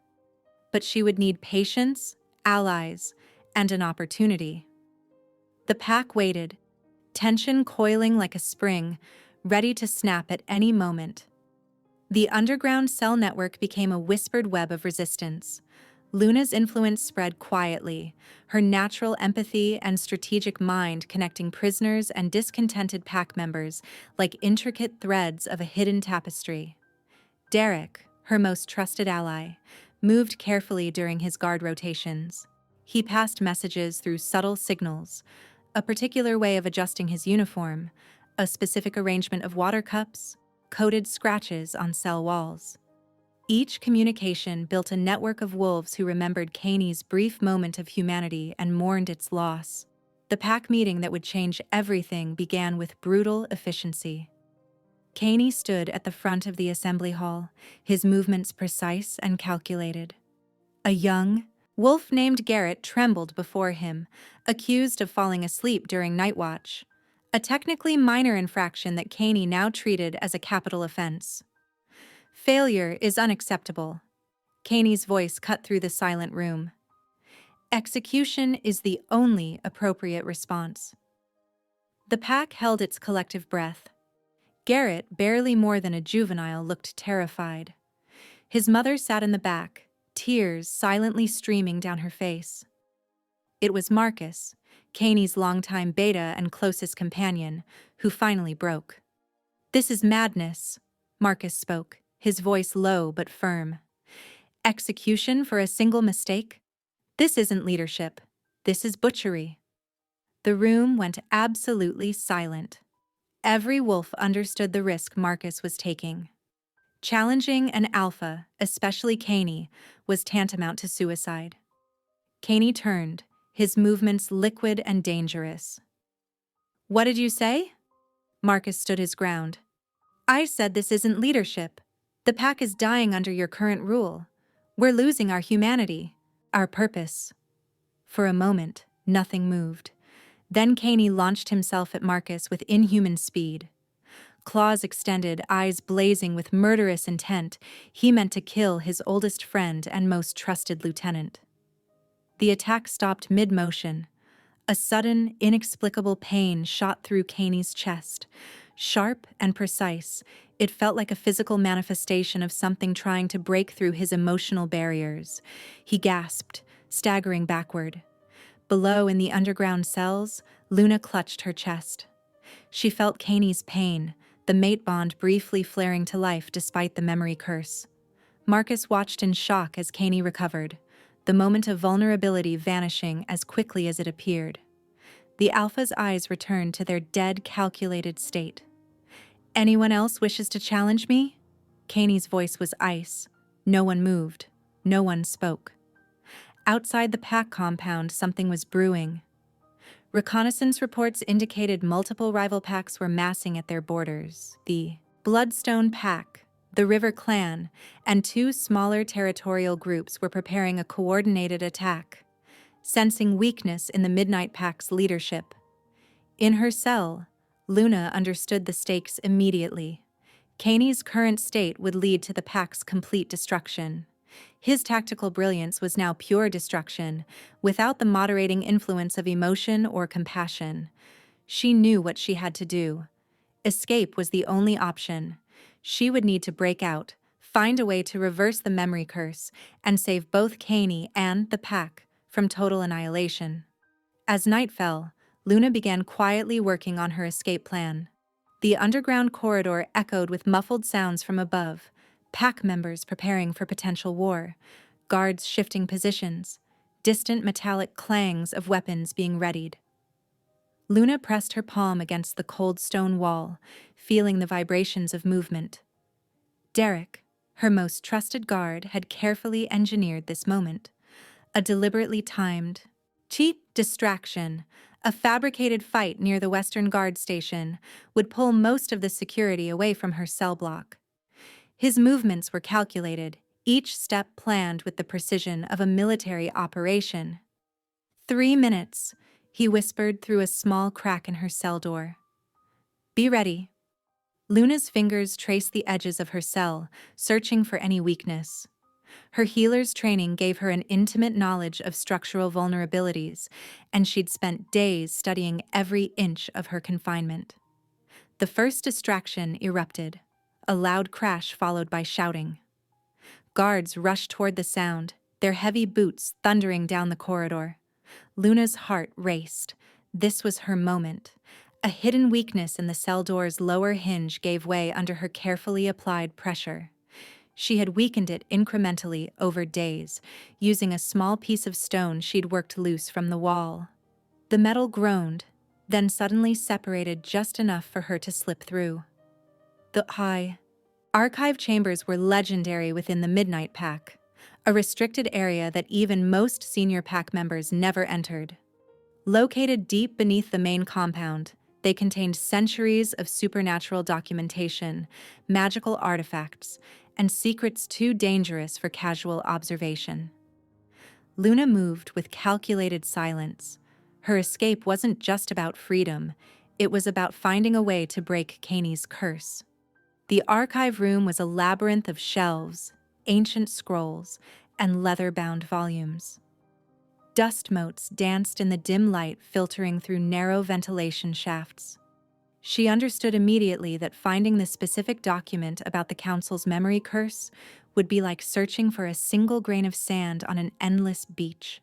But she would need patience, allies, and an opportunity. The pack waited, tension coiling like a spring, ready to snap at any moment. The underground cell network became a whispered web of resistance. Luna's influence spread quietly, her natural empathy and strategic mind connecting prisoners and discontented pack members like intricate threads of a hidden tapestry. Derek, her most trusted ally, moved carefully during his guard rotations. He passed messages through subtle signals, a particular way of adjusting his uniform, a specific arrangement of water cups, coded scratches on cell walls. Each communication built a network of wolves who remembered Caney's brief moment of humanity and mourned its loss. The pack meeting that would change everything began with brutal efficiency. Caney stood at the front of the assembly hall, his movements precise and calculated. A young wolf named Garrett trembled before him, accused of falling asleep during night watch, a technically minor infraction that Caney now treated as a capital offense. "Failure is unacceptable," Caney's voice cut through the silent room. "Execution is the only appropriate response." The pack held its collective breath. Garrett, barely more than a juvenile, looked terrified. His mother sat in the back, tears silently streaming down her face. It was Marcus, Caney's longtime beta and closest companion, who finally broke. "This is madness," Marcus spoke, his voice low but firm. "Execution for a single mistake? This isn't leadership. This is butchery." The room went absolutely silent. Every wolf understood the risk Marcus was taking. Challenging an alpha, especially Caney, was tantamount to suicide. Caney turned, his movements liquid and dangerous. "What did you say?" Marcus stood his ground. "I said this isn't leadership. The pack is dying under your current rule. We're losing our humanity, our purpose. For a moment, nothing moved. Then Caney launched himself at Marcus with inhuman speed. Claws extended, eyes blazing with murderous intent, he meant to kill his oldest friend and most trusted lieutenant. The attack stopped mid-motion. A sudden, inexplicable pain shot through Caney's chest. Sharp and precise, it felt like a physical manifestation of something trying to break through his emotional barriers. He gasped, staggering backward. Below, in the underground cells, Luna clutched her chest. She felt Caney's pain, the mate bond briefly flaring to life despite the memory curse. Marcus watched in shock as Caney recovered, the moment of vulnerability vanishing as quickly as it appeared. The Alpha's eyes returned to their dead, calculated state. "Anyone else wishes to challenge me?" Caney's voice was ice. No one moved. No one spoke. Outside the pack compound, something was brewing. Reconnaissance reports indicated multiple rival packs were massing at their borders. The Bloodstone Pack, the River Clan, and two smaller territorial groups were preparing a coordinated attack. Sensing weakness in the Midnight Pack's leadership. In her cell, Luna understood the stakes immediately. Caney's current state would lead to the pack's complete destruction. His tactical brilliance was now pure destruction, without the moderating influence of emotion or compassion. She knew what she had to do. Escape was the only option. She would need to break out, find a way to reverse the memory curse, and save both Caney and the pack from total annihilation. As night fell, Luna began quietly working on her escape plan. The underground corridor echoed with muffled sounds from above, pack members preparing for potential war, guards shifting positions, distant metallic clangs of weapons being readied. Luna pressed her palm against the cold stone wall, feeling the vibrations of movement. Derek, her most trusted guard, had carefully engineered this moment. A deliberately timed, cheap distraction, a fabricated fight near the Western Guard station, would pull most of the security away from her cell block. His movements were calculated, each step planned with the precision of a military operation. 3 minutes, he whispered through a small crack in her cell door. "Be ready." Luna's fingers traced the edges of her cell, searching for any weakness. Her healer's training gave her an intimate knowledge of structural vulnerabilities, and she'd spent days studying every inch of her confinement. The first distraction erupted. A loud crash followed by shouting. Guards rushed toward the sound, their heavy boots thundering down the corridor. Luna's heart raced. This was her moment. A hidden weakness in the cell door's lower hinge gave way under her carefully applied pressure. She had weakened it incrementally over days, using a small piece of stone she'd worked loose from the wall. The metal groaned, then suddenly separated just enough for her to slip through. The high archive chambers were legendary within the Midnight Pack, a restricted area that even most senior pack members never entered. Located deep beneath the main compound, they contained centuries of supernatural documentation, magical artifacts, and secrets too dangerous for casual observation. Luna moved with calculated silence. Her escape wasn't just about freedom, it was about finding a way to break Caney's curse. The archive room was a labyrinth of shelves, ancient scrolls, and leather-bound volumes. Dust motes danced in the dim light filtering through narrow ventilation shafts. She understood immediately that finding the specific document about the Council's memory curse would be like searching for a single grain of sand on an endless beach.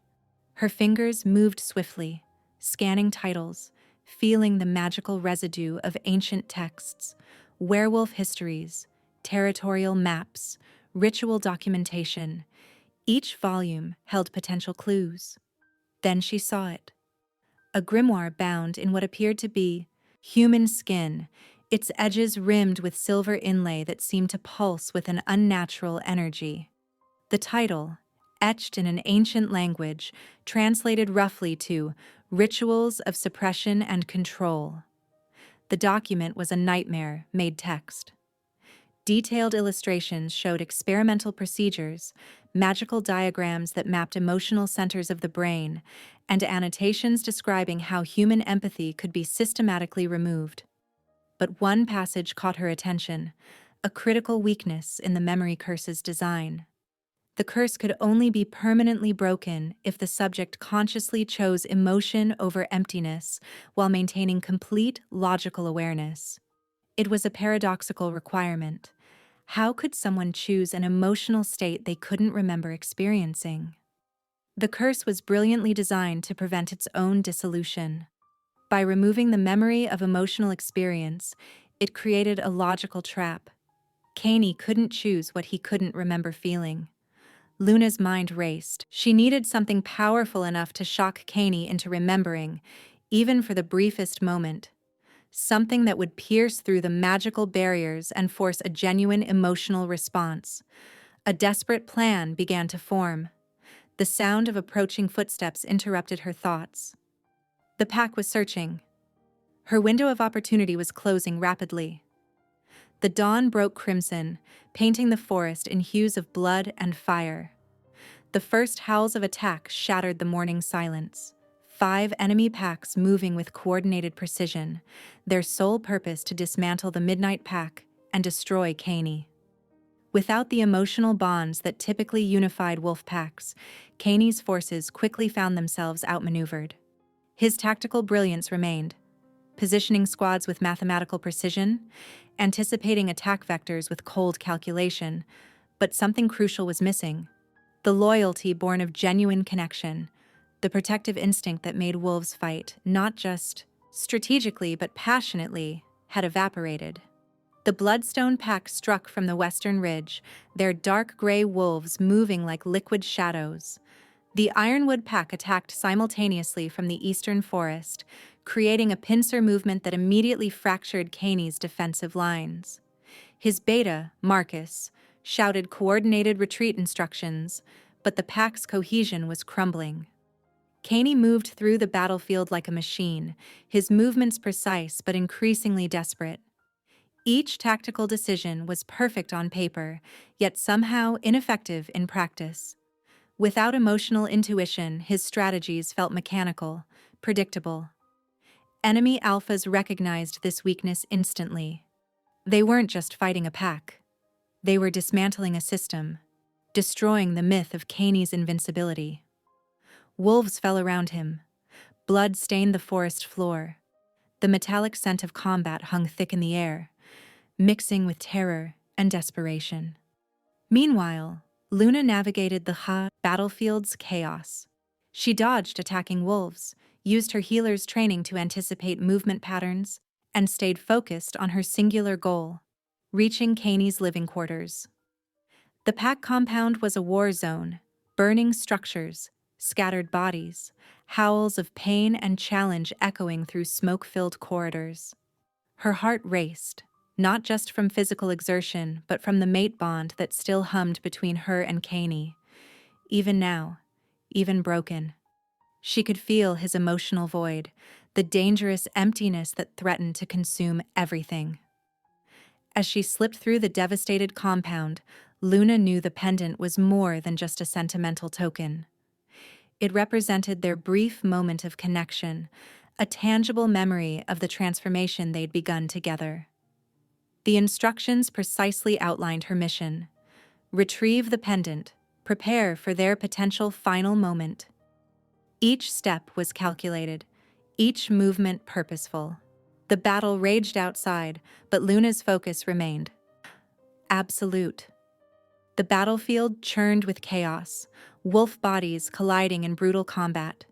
Her fingers moved swiftly, scanning titles, feeling the magical residue of ancient texts, werewolf histories, territorial maps, ritual documentation. Each volume held potential clues. Then she saw it. A grimoire bound in what appeared to be human skin, its edges rimmed with silver inlay that seemed to pulse with an unnatural energy. The title, etched in an ancient language, translated roughly to Rituals of Suppression and Control. The document was a nightmare made text. Detailed illustrations showed experimental procedures, magical diagrams that mapped emotional centers of the brain, and annotations describing how human empathy could be systematically removed. But one passage caught her attention, a critical weakness in the memory curse's design. The curse could only be permanently broken if the subject consciously chose emotion over emptiness while maintaining complete logical awareness. It was a paradoxical requirement. How could someone choose an emotional state they couldn't remember experiencing? The curse was brilliantly designed to prevent its own dissolution. By removing the memory of emotional experience, it created a logical trap. Caney couldn't choose what he couldn't remember feeling. Luna's mind raced. She needed something powerful enough to shock Caney into remembering, even for the briefest moment. Something that would pierce through the magical barriers and force a genuine emotional response. A desperate plan began to form. The sound of approaching footsteps interrupted her thoughts. The pack was searching. Her window of opportunity was closing rapidly. The dawn broke crimson, painting the forest in hues of blood and fire. The first howls of attack shattered the morning silence. 5 enemy packs moving with coordinated precision, their sole purpose to dismantle the Midnight Pack and destroy Caney. Without the emotional bonds that typically unified wolf packs, Caney's forces quickly found themselves outmaneuvered. His tactical brilliance remained, positioning squads with mathematical precision, anticipating attack vectors with cold calculation, but something crucial was missing. The loyalty born of genuine connection, the protective instinct that made wolves fight, not just strategically but passionately, had evaporated. The Bloodstone Pack struck from the western ridge, their dark gray wolves moving like liquid shadows. The Ironwood Pack attacked simultaneously from the eastern forest, creating a pincer movement that immediately fractured Caney's defensive lines. His beta, Marcus, shouted coordinated retreat instructions, but the pack's cohesion was crumbling. Caney moved through the battlefield like a machine, his movements precise but increasingly desperate. Each tactical decision was perfect on paper, yet somehow ineffective in practice. Without emotional intuition, his strategies felt mechanical, predictable. Enemy alphas recognized this weakness instantly. They weren't just fighting a pack. They were dismantling a system, destroying the myth of Caney's invincibility. Wolves fell around him. Blood stained the forest floor. The metallic scent of combat hung thick in the air, mixing with terror and desperation. Meanwhile, Luna navigated the battlefield's chaos. She dodged attacking wolves, used her healer's training to anticipate movement patterns, and stayed focused on her singular goal, reaching Caney's living quarters. The pack compound was a war zone, burning structures, scattered bodies, howls of pain and challenge echoing through smoke-filled corridors. Her heart raced, not just from physical exertion, but from the mate bond that still hummed between her and Caney. Even now, even broken, she could feel his emotional void, the dangerous emptiness that threatened to consume everything. As she slipped through the devastated compound, Luna knew the pendant was more than just a sentimental token. It represented their brief moment of connection, a tangible memory of the transformation they'd begun together. The instructions precisely outlined her mission: retrieve the pendant, prepare for their potential final moment. Each step was calculated, each movement purposeful. The battle raged outside, but Luna's focus remained absolute. The battlefield churned with chaos, wolf bodies colliding in brutal combat.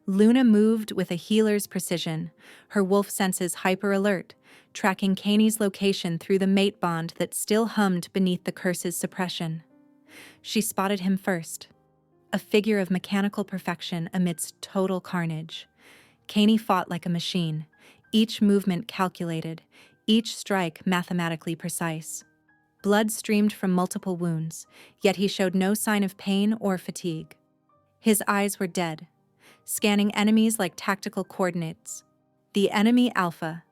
Luna moved with a healer's precision, her wolf senses hyper-alert, tracking Caney's location through the mate bond that still hummed beneath the curse's suppression. She spotted him first, a figure of mechanical perfection amidst total carnage. Caney fought like a machine, each movement calculated, each strike mathematically precise. Blood streamed from multiple wounds, yet he showed no sign of pain or fatigue. His eyes were dead, scanning enemies like tactical coordinates. The enemy Alpha,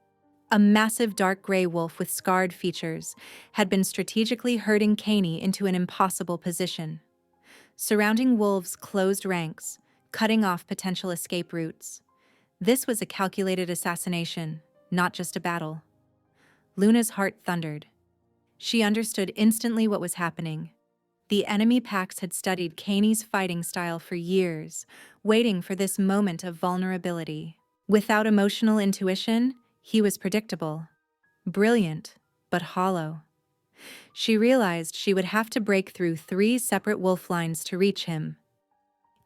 a massive dark gray wolf with scarred features, had been strategically herding Caney into an impossible position. Surrounding wolves closed ranks, cutting off potential escape routes. This was a calculated assassination, not just a battle. Luna's heart thundered. She understood instantly what was happening. The enemy packs had studied Kaney's fighting style for years, waiting for this moment of vulnerability. Without emotional intuition, he was predictable. Brilliant, but hollow. She realized she would have to break through 3 separate wolf lines to reach him.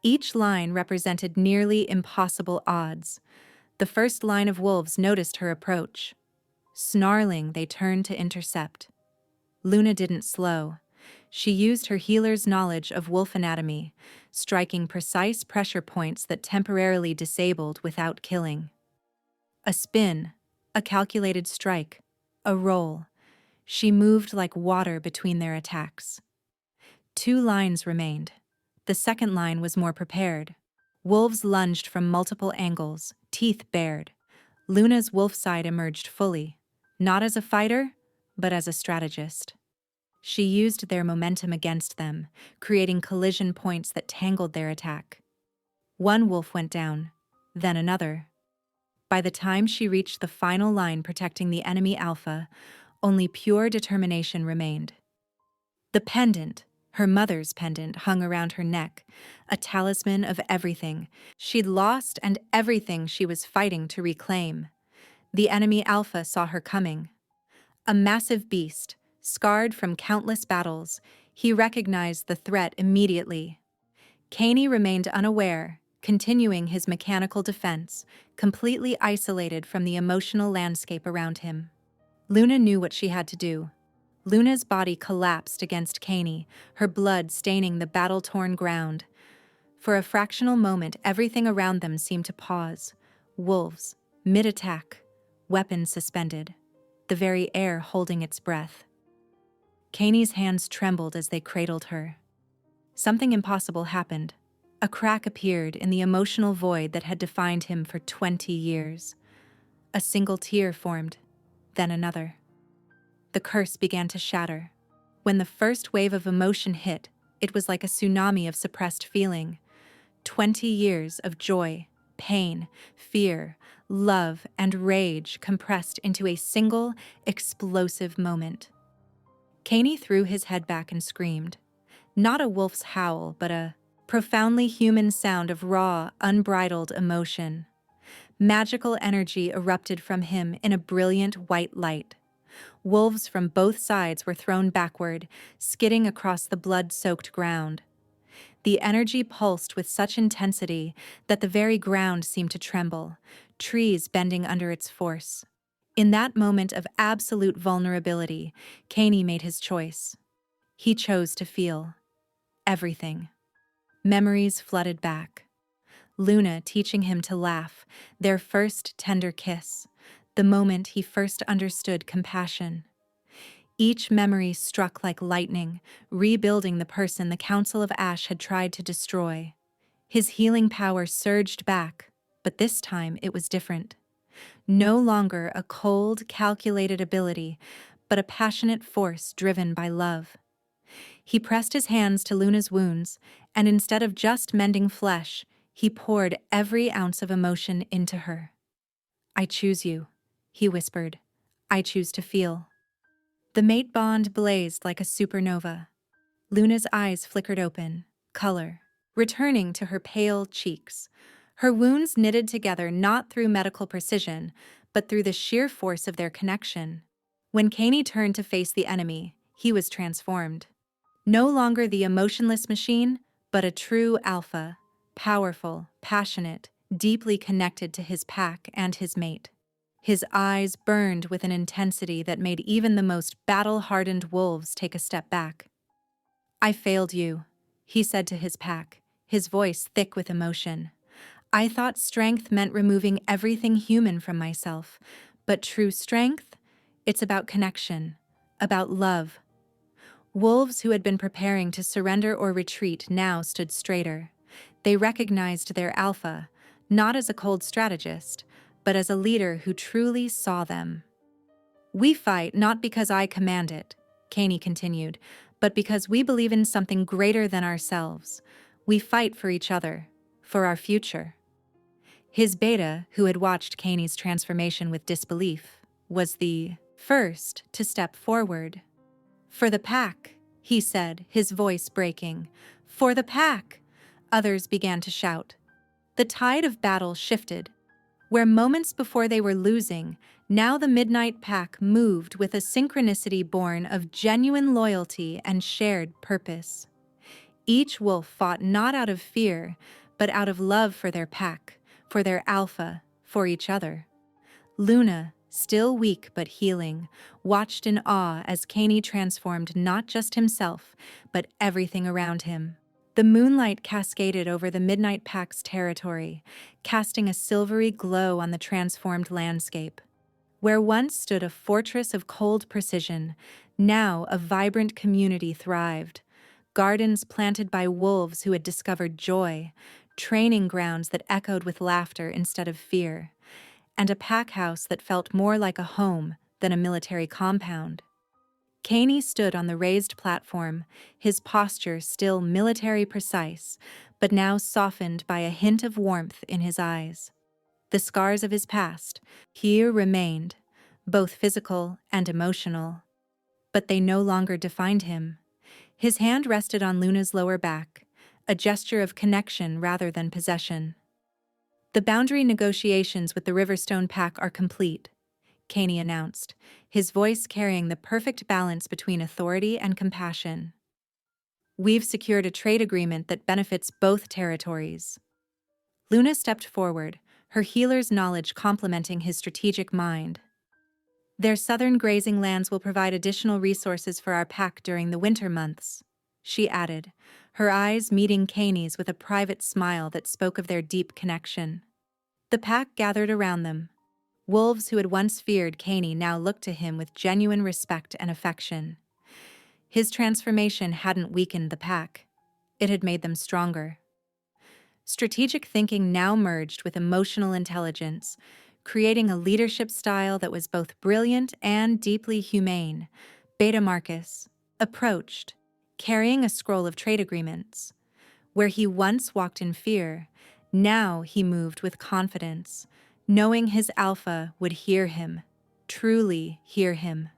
Each line represented nearly impossible odds. The first line of wolves noticed her approach. Snarling, they turned to intercept. Luna didn't slow. She used her healer's knowledge of wolf anatomy, striking precise pressure points that temporarily disabled without killing. A spin, a calculated strike, a roll. She moved like water between their attacks. 2 lines remained. The second line was more prepared. Wolves lunged from multiple angles, teeth bared. Luna's wolf side emerged fully, not as a fighter, but as a strategist. She used their momentum against them, creating collision points that tangled their attack. One wolf went down, then another. By the time she reached the final line protecting the enemy alpha, only pure determination remained. The pendant, her mother's pendant, hung around her neck, a talisman of everything she'd lost and everything she was fighting to reclaim. The enemy alpha saw her coming. A massive beast, scarred from countless battles, he recognized the threat immediately. Kaney remained unaware, continuing his mechanical defense, completely isolated from the emotional landscape around him. Luna knew what she had to do. Luna's body collapsed against Kaney, her blood staining the battle-torn ground. For a fractional moment, everything around them seemed to pause. Wolves, mid-attack, weapons suspended, the very air holding its breath. Kaney's hands trembled as they cradled her. Something impossible happened. A crack appeared in the emotional void that had defined him for 20 years. A single tear formed, then another. The curse began to shatter. When the first wave of emotion hit, it was like a tsunami of suppressed feeling. 20 years of joy, pain, fear, love, and rage compressed into a single, explosive moment. Kaney threw his head back and screamed. Not a wolf's howl, but a profoundly human sound of raw, unbridled emotion. Magical energy erupted from him in a brilliant white light. Wolves from both sides were thrown backward, skidding across the blood-soaked ground. The energy pulsed with such intensity that the very ground seemed to tremble, trees bending under its force. In that moment of absolute vulnerability, Kaney made his choice. He chose to feel everything. Memories flooded back. Luna teaching him to laugh, their first tender kiss, the moment he first understood compassion. Each memory struck like lightning, rebuilding the person the Council of Ash had tried to destroy. His healing power surged back, but this time it was different. No longer a cold, calculated ability, but a passionate force driven by love. He pressed his hands to Luna's wounds, and instead of just mending flesh, he poured every ounce of emotion into her. "I choose you," he whispered. "I choose to feel." The mate bond blazed like a supernova. Luna's eyes flickered open, color returning to her pale cheeks. Her wounds knitted together not through medical precision, but through the sheer force of their connection. When Kaney turned to face the enemy, he was transformed. No longer the emotionless machine, but a true alpha, powerful, passionate, deeply connected to his pack and his mate. His eyes burned with an intensity that made even the most battle-hardened wolves take a step back. "I failed you," he said to his pack, his voice thick with emotion. "I thought strength meant removing everything human from myself, but true strength? It's about connection, about love." Wolves who had been preparing to surrender or retreat now stood straighter. They recognized their alpha, not as a cold strategist, but as a leader who truly saw them. "We fight not because I command it," Kaney continued, but because we believe in something greater than ourselves. We fight for each other, for our future. His beta, who had watched Kaney's transformation with disbelief, was the first to step forward. "For the pack," he said, his voice breaking. "For the pack!" Others began to shout. The tide of battle shifted. Where moments before they were losing, now the Midnight Pack moved with a synchronicity born of genuine loyalty and shared purpose. Each wolf fought not out of fear, but out of love for their pack, for their alpha, for each other. Luna, still weak but healing, watched in awe as Kaney transformed not just himself, but everything around him. The moonlight cascaded over the Midnight Pack's territory, casting a silvery glow on the transformed landscape. Where once stood a fortress of cold precision, now a vibrant community thrived. Gardens planted by wolves who had discovered joy, training grounds that echoed with laughter instead of fear, and a pack house that felt more like a home than a military compound. Kaney stood on the raised platform, his posture still military precise, but now softened by a hint of warmth in his eyes. The scars of his past here remained, both physical and emotional, but they no longer defined him. His hand rested on Luna's lower back, a gesture of connection rather than possession. "The boundary negotiations with the Riverstone Pack are complete," Kaney announced, his voice carrying the perfect balance between authority and compassion. "We've secured a trade agreement that benefits both territories." Luna stepped forward, her healer's knowledge complementing his strategic mind. "Their southern grazing lands will provide additional resources for our pack during the winter months," she added, her eyes meeting Kaney's with a private smile that spoke of their deep connection. The pack gathered around them. Wolves who had once feared Kaney now looked to him with genuine respect and affection. His transformation hadn't weakened the pack. It had made them stronger. Strategic thinking now merged with emotional intelligence, creating a leadership style that was both brilliant and deeply humane. Beta Marcus approached, carrying a scroll of trade agreements. Where he once walked in fear, now he moved with confidence, knowing his alpha would hear him, truly hear him.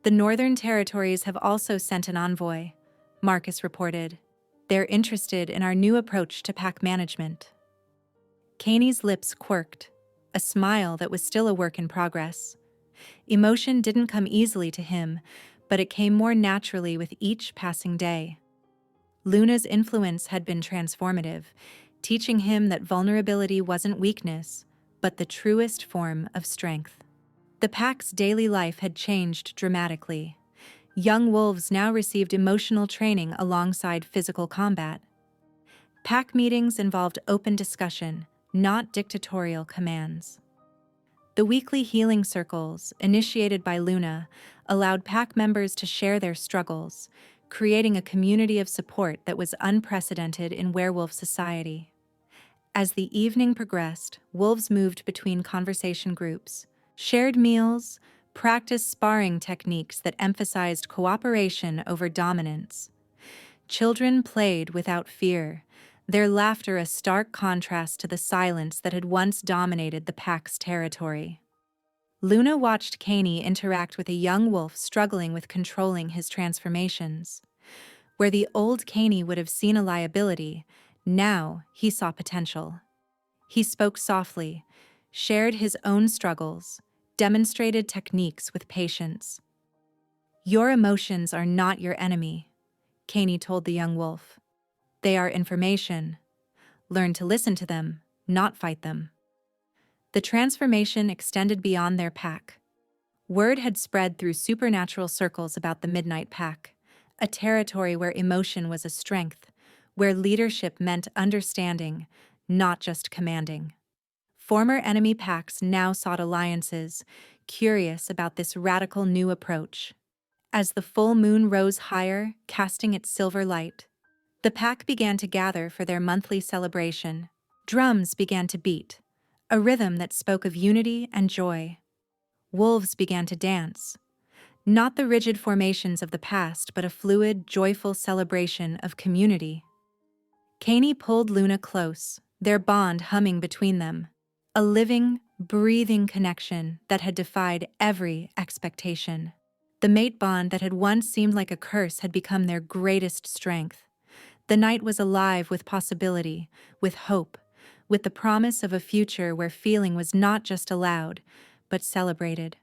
"The Northern Territories have also sent an envoy," Marcus reported. "They're interested in our new approach to pack management." Kaney's lips quirked, a smile that was still a work in progress. Emotion didn't come easily to him, but it came more naturally with each passing day. Luna's influence had been transformative, teaching him that vulnerability wasn't weakness, but the truest form of strength. The pack's daily life had changed dramatically. Young wolves now received emotional training alongside physical combat. Pack meetings involved open discussion, not dictatorial commands. The weekly healing circles, initiated by Luna, allowed pack members to share their struggles, creating a community of support that was unprecedented in werewolf society. As the evening progressed, wolves moved between conversation groups, shared meals, practiced sparring techniques that emphasized cooperation over dominance. Children played without fear, their laughter a stark contrast to the silence that had once dominated the pack's territory. Luna watched Kaney interact with a young wolf struggling with controlling his transformations. Where the old Kaney would have seen a liability, now he saw potential. He spoke softly, shared his own struggles, demonstrated techniques with patience. "Your emotions are not your enemy," Kaney told the young wolf. "They are information. Learn to listen to them, not fight them." The transformation extended beyond their pack. Word had spread through supernatural circles about the Midnight Pack, a territory where emotion was a strength, where leadership meant understanding, not just commanding. Former enemy packs now sought alliances, curious about this radical new approach. As the full moon rose higher, casting its silver light, the pack began to gather for their monthly celebration. Drums began to beat, a rhythm that spoke of unity and joy. Wolves began to dance, Not the rigid formations of the past, but a fluid, joyful celebration of community. Caney pulled Luna close, their bond humming between them. A living, breathing connection that had defied every expectation. The mate bond that had once seemed like a curse had become their greatest strength. The night was alive with possibility, with hope, with the promise of a future where feeling was not just allowed, but celebrated.